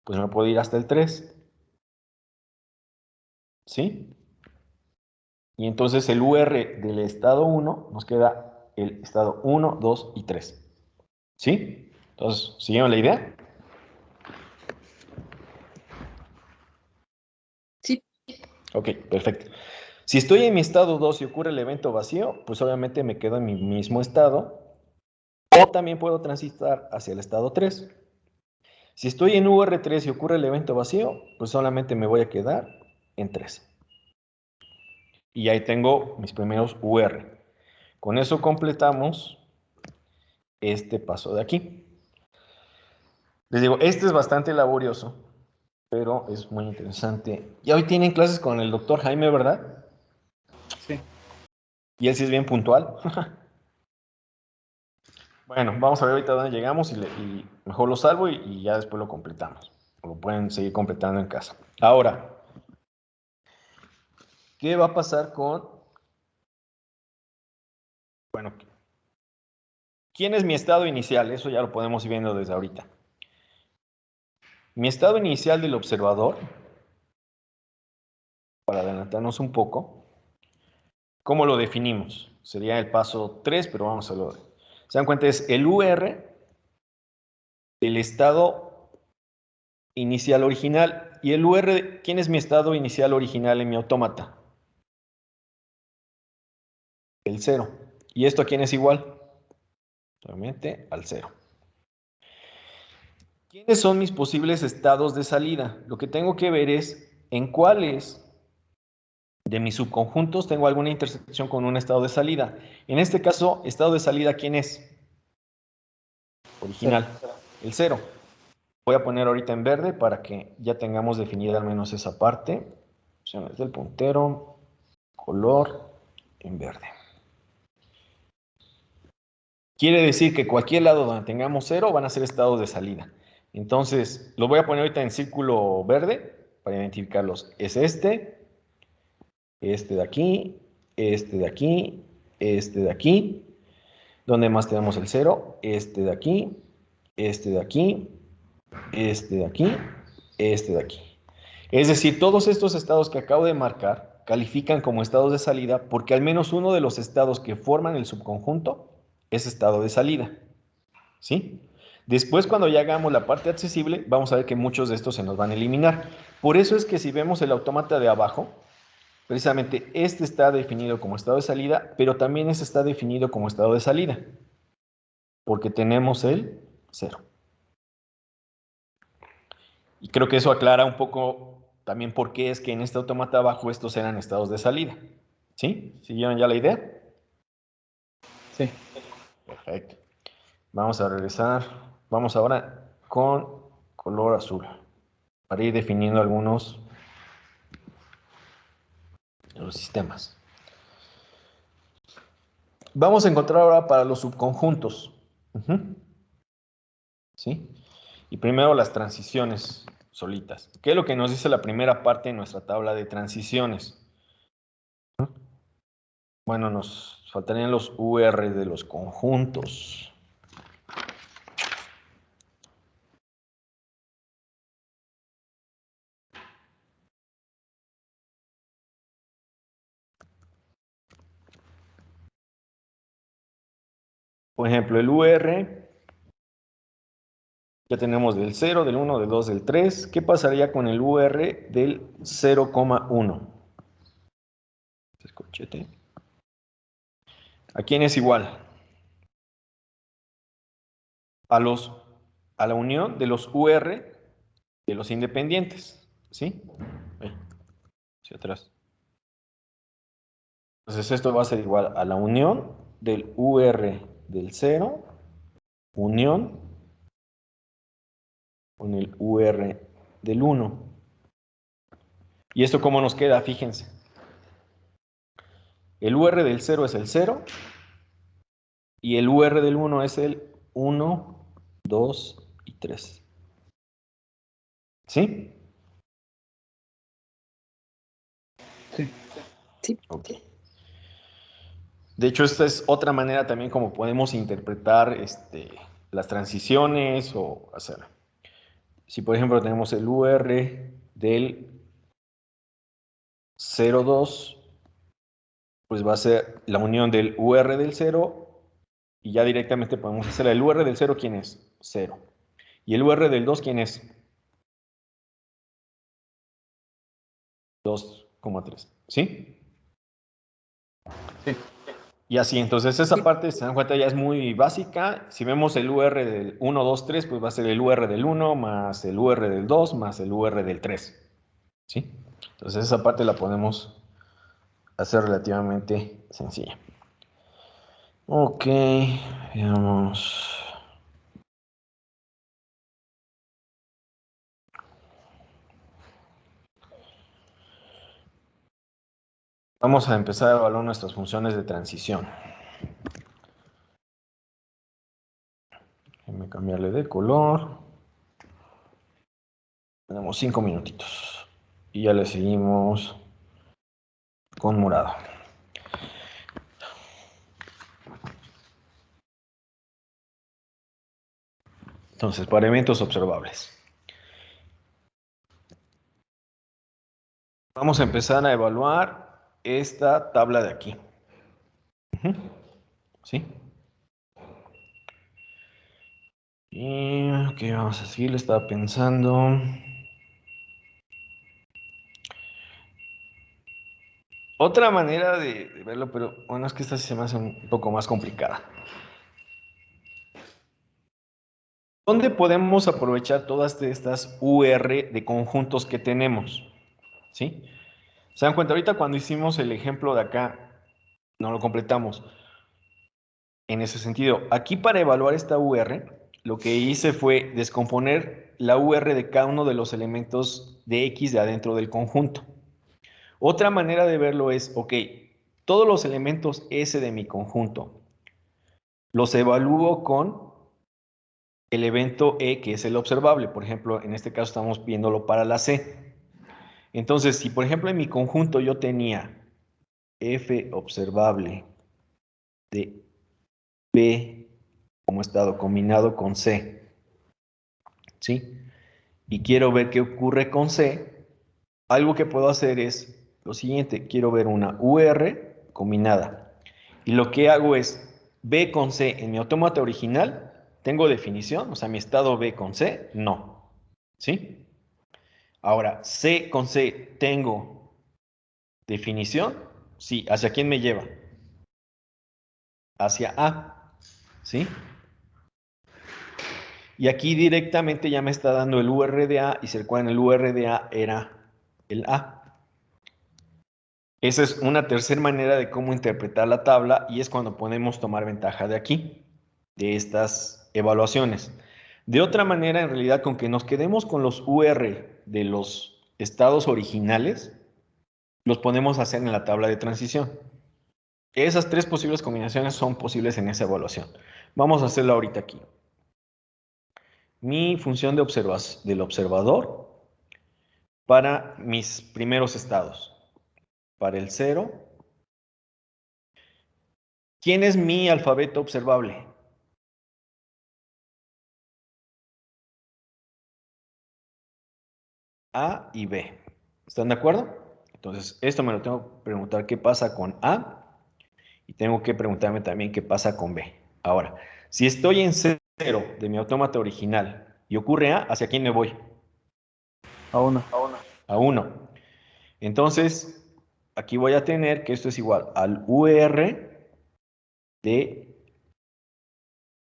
pues me puedo ir hasta el 3. ¿Sí? Y entonces el UR del estado 1 nos queda el estado 1, 2 y 3. ¿Sí? Entonces, ¿siguieron la idea? Sí. Ok, perfecto. Si estoy en mi estado 2 y ocurre el evento vacío, pues obviamente me quedo en mi mismo estado. O también puedo transitar hacia el estado 3. Si estoy en UR3 y ocurre el evento vacío, pues solamente me voy a quedar en 3. Y ahí tengo mis primeros UR. Con eso completamos este paso de aquí. Les digo, este es bastante laborioso, pero es muy interesante. Y hoy tienen clases con el doctor Jaime, ¿verdad? Sí. Y él sí es bien puntual. Bueno, vamos a ver ahorita dónde llegamos y mejor lo salvo y ya después lo completamos. Lo pueden seguir completando en casa. Ahora, ¿qué va a pasar con... Bueno, ¿quién es mi estado inicial? Eso ya lo podemos ir viendo desde ahorita. Mi estado inicial del observador, para adelantarnos un poco, ¿cómo lo definimos? Sería el paso 3, pero vamos a verlo. ¿Se dan cuenta? Es el UR del estado inicial original. ¿Y el UR, quién es mi estado inicial original en mi autómata? El 0. ¿Y esto a quién es igual? Obviamente al 0. ¿Quiénes son mis posibles estados de salida? Lo que tengo que ver es en cuáles de mis subconjuntos tengo alguna intersección con un estado de salida. En este caso, estado de salida, ¿quién es? Original. El 0. Voy a poner ahorita en verde para que ya tengamos definida al menos esa parte. Opciones del puntero, color en verde. Quiere decir que cualquier lado donde tengamos 0 van a ser estados de salida. Entonces, lo voy a poner ahorita en círculo verde para identificarlos. Es este de aquí, este de aquí, este de aquí. ¿Dónde más tenemos el 0? Este de aquí, este de aquí, este de aquí, este de aquí. Es decir, todos estos estados que acabo de marcar califican como estados de salida porque al menos uno de los estados que forman el subconjunto es estado de salida. ¿Sí? Después, cuando ya hagamos la parte accesible, vamos a ver que muchos de estos se nos van a eliminar. Por eso es que si vemos el autómata de abajo, precisamente este está definido como estado de salida, pero también este está definido como estado de salida, porque tenemos el 0. Y creo que eso aclara un poco también por qué es que en este autómata abajo estos eran estados de salida. ¿Sí? ¿Siguieron ya la idea? Sí. Perfecto. Vamos a regresar. Vamos ahora con color azul, para ir definiendo algunos de los sistemas. Vamos a encontrar ahora para los subconjuntos. ¿Sí? Y primero las transiciones solitas. ¿Qué es lo que nos dice la primera parte de nuestra tabla de transiciones? Bueno, nos faltarían los UR de los conjuntos. Por ejemplo, el UR, ya tenemos del 0, del 1, del 2, del 3. ¿Qué pasaría con el UR del 0,1? Corchete. ¿A quién es igual? A la unión de los UR de los independientes. ¿Sí? Hacia atrás. Entonces esto va a ser igual a la unión del UR del 0, unión con el UR del 1. ¿Y esto cómo nos queda? Fíjense. El UR del 0 es el 0 y el UR del 1 es el 1, 2 y 3. ¿Sí? Sí. Sí. Ok. De hecho, esta es otra manera también como podemos interpretar las transiciones o hacer. Si por ejemplo tenemos el UR del 0,2, pues va a ser la unión del UR del 0 y ya directamente podemos hacer el UR del 0, ¿quién es? 0. ¿Y el UR del 2 quién es? 2,3. ¿Sí? Sí. Y así, entonces esa parte, se dan cuenta, ya es muy básica. Si vemos el UR del 1, 2, 3, pues va a ser el UR del 1 más el UR del 2 más el UR del 3. ¿Sí? Entonces esa parte la podemos hacer relativamente sencilla. Ok, veamos. Vamos a empezar a evaluar nuestras funciones de transición. Déjenme cambiarle de color. Tenemos 5 minutitos. Y ya le seguimos con morado. Entonces, para eventos observables. Vamos a empezar a evaluar esta tabla de aquí. ¿Sí? Y ¿qué vamos a seguir? Le estaba pensando. Otra manera de verlo, pero bueno, es que esta sí se me hace un poco más complicada. ¿Dónde podemos aprovechar todas estas UR de conjuntos que tenemos? ¿Sí? ¿Se dan cuenta? Ahorita cuando hicimos el ejemplo de acá, no lo completamos. En ese sentido, aquí para evaluar esta UR, lo que hice fue descomponer la UR de cada uno de los elementos de X de adentro del conjunto. Otra manera de verlo es, ok, todos los elementos S de mi conjunto los evalúo con el evento E, que es el observable. Por ejemplo, en este caso estamos viéndolo para la C. Entonces, si por ejemplo en mi conjunto yo tenía F observable de B como estado combinado con C, ¿sí? Y quiero ver qué ocurre con C. Algo que puedo hacer es lo siguiente, quiero ver una UR combinada. Y lo que hago es B con C en mi autómata original, ¿tengo definición? O sea, mi estado B con C, no. ¿Sí? Ahora, C con C, ¿tengo definición? Sí. ¿Hacia quién me lleva? Hacia A. ¿Sí? Y aquí directamente ya me está dando el UR de A, y se recuerdan, el UR de A era el A. Esa es una tercera manera de cómo interpretar la tabla, y es cuando podemos tomar ventaja de aquí, de estas evaluaciones. De otra manera, en realidad, con que nos quedemos con los UR de los estados originales, los podemos hacer en la tabla de transición. Esas tres posibles combinaciones son posibles en esa evaluación. Vamos a hacerla ahorita aquí. Mi función del observador para mis primeros estados. Para el 0. ¿Quién es mi alfabeto observable? A y B. ¿Están de acuerdo? Entonces, esto me lo tengo que preguntar qué pasa con A, y tengo que preguntarme también qué pasa con B. Ahora, si estoy en 0 de mi autómata original y ocurre A, ¿hacia quién me voy? A 1. A 1. Entonces, aquí voy a tener que esto es igual al UR de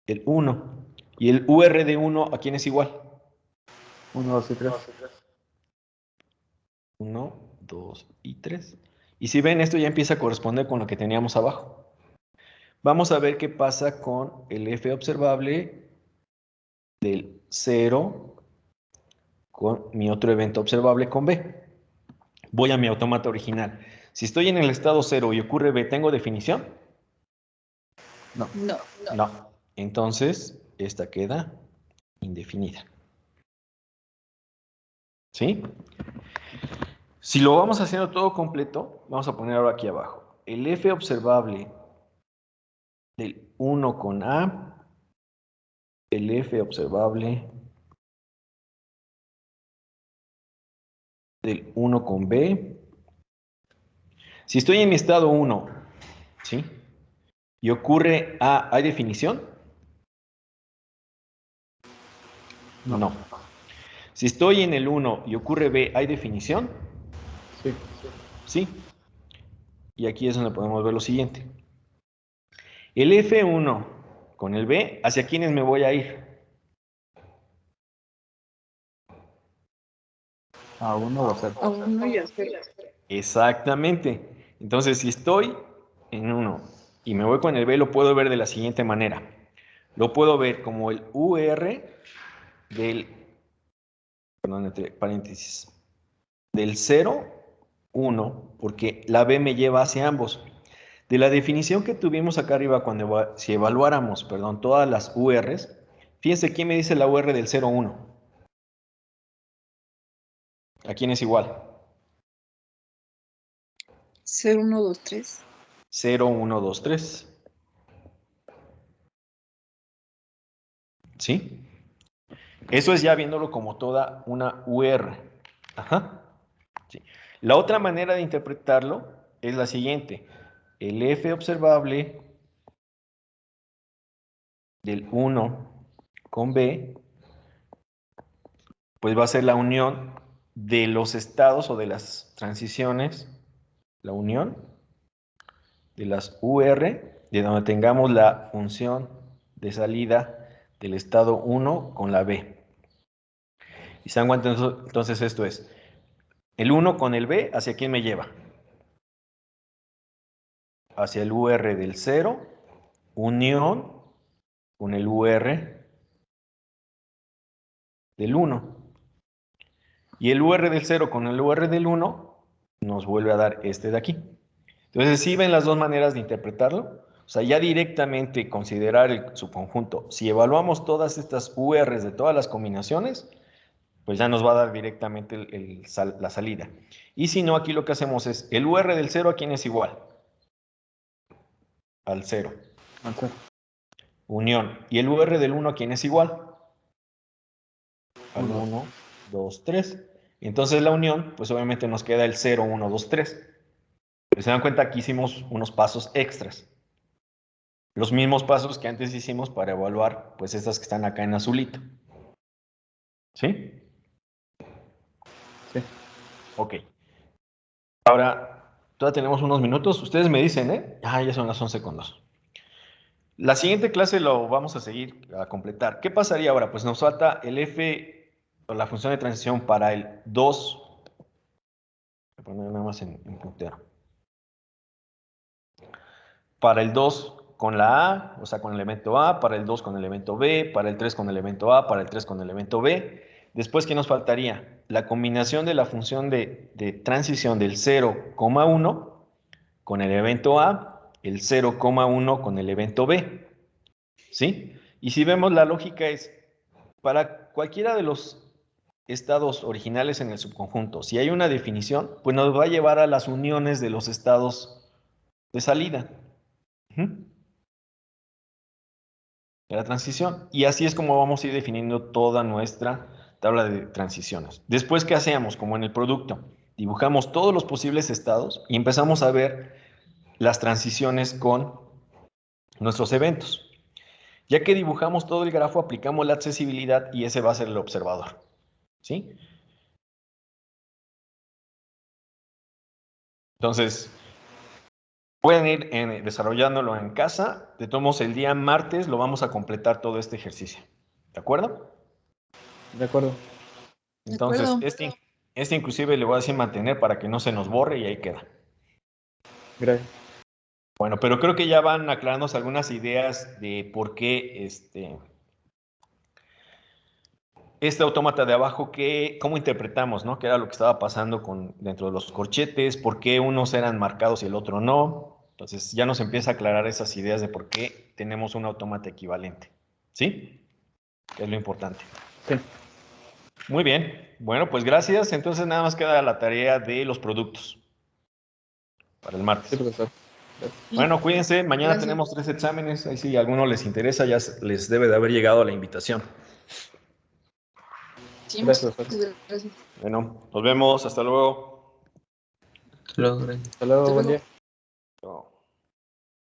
el 1. ¿Y el UR de 1 a quién es igual? 1, 2 y 3. 1, 2 y 3. Y si ven, esto ya empieza a corresponder con lo que teníamos abajo. Vamos a ver qué pasa con el F observable del 0 con mi otro evento observable con B. Voy a mi autómata original. Si estoy en el estado 0 y ocurre B, ¿tengo definición? No. No. Entonces, esta queda indefinida. ¿Sí? Si lo vamos haciendo todo completo, vamos a poner ahora aquí abajo. El F observable del 1 con A, el F observable del 1 con B. Si estoy en mi estado 1, ¿sí? Y ocurre A, ¿hay definición? No. Si estoy en el 1 y ocurre B, ¿hay definición? Sí. Sí. Y aquí es donde podemos ver lo siguiente. El F1 con el B, ¿hacia quiénes me voy a ir? A 1 o a 0. A 1 y a 0. Exactamente. Entonces, si estoy en 1 y me voy con el B, lo puedo ver de la siguiente manera. Lo puedo ver como el UR del, perdón, entre paréntesis, del 0, 1, porque la B me lleva hacia ambos. De la definición que tuvimos acá arriba, si evaluáramos, perdón, todas las URs, fíjense quién me dice la UR del 0, 1. ¿A quién es igual? 0, 1, 2, 3. 0, 1, 2, 3. ¿Sí? Eso es ya viéndolo como toda una UR. Ajá. Sí. La otra manera de interpretarlo es la siguiente. El F observable del 1 con B, pues va a ser la unión de los estados o de las transiciones, la unión de las UR, de donde tengamos la función de salida del estado 1 con la B. Y se dan cuenta, entonces esto es, el 1 con el B, ¿hacia quién me lleva? Hacia el UR del 0, unión con el UR del 1. Y el UR del 0 con el UR del 1 nos vuelve a dar este de aquí. Entonces, ¿sí ven las dos maneras de interpretarlo? O sea, ya directamente considerar su conjunto. Si evaluamos todas estas URs de todas las combinaciones, pues ya nos va a dar directamente la salida. Y si no, aquí lo que hacemos es, el UR del 0, ¿a quién es igual? Al 0. Al 0. Unión. ¿Y el UR del 1 a quién es igual? al 1. 1, 2, 3. Y entonces la unión, pues obviamente nos queda el 0, 1, 2, 3. Pero se dan cuenta, aquí hicimos unos pasos extras. Los mismos pasos que antes hicimos para evaluar, pues estas que están acá en azulito. ¿Sí? Sí. Ok. Ahora, todavía tenemos unos minutos. Ustedes me dicen, ¿eh? Ah, ya son las 11:02. La siguiente clase lo vamos a seguir a completar. ¿Qué pasaría ahora? Pues nos falta el f, o la función de transición para el 2. Voy a poner nada más en puntero. Para el 2 con la A, o sea, con el elemento A, para el 2 con el elemento B, para el 3 con el elemento A, para el 3 con el elemento B. Después, ¿qué nos faltaría? La combinación de la función de transición del 0,1 con el evento A, el 0,1 con el evento B. ¿Sí? Y si vemos, la lógica es, para cualquiera de los estados originales en el subconjunto, si hay una definición, pues nos va a llevar a las uniones de los estados de salida. De la transición. Y así es como vamos a ir definiendo toda nuestra tabla de transiciones. Después, ¿qué hacemos? Como en el producto, dibujamos todos los posibles estados y empezamos a ver las transiciones con nuestros eventos. Ya que dibujamos todo el grafo, aplicamos la accesibilidad y ese va a ser el observador. ¿Sí? Entonces, pueden ir desarrollándolo en casa. De todos modos, el día martes lo vamos a completar todo este ejercicio. ¿De acuerdo? De acuerdo. De Entonces, acuerdo. este inclusive le voy a decir mantener para que no se nos borre y ahí queda. Gracias. Bueno, pero creo que ya van aclarándose algunas ideas de por qué este autómata de abajo, cómo interpretamos, ¿no? ¿Qué era lo que estaba pasando dentro de los corchetes? ¿Por qué unos eran marcados y el otro no? Entonces ya nos empieza a aclarar esas ideas de por qué tenemos un autómata equivalente. ¿Sí? Que es lo importante. Sí. Muy bien. Bueno, pues gracias. Entonces nada más queda la tarea de los productos para el martes. Sí, profesor. Gracias. Bueno, cuídense. Mañana Gracias. tenemos 3 exámenes. Ahí si a alguno les interesa, ya les debe de haber llegado la invitación. Sí, Gracias, muchas profesor. gracias. Bueno, nos vemos. Hasta luego. Hasta luego, gracias. Hasta luego, Hasta buen luego. día.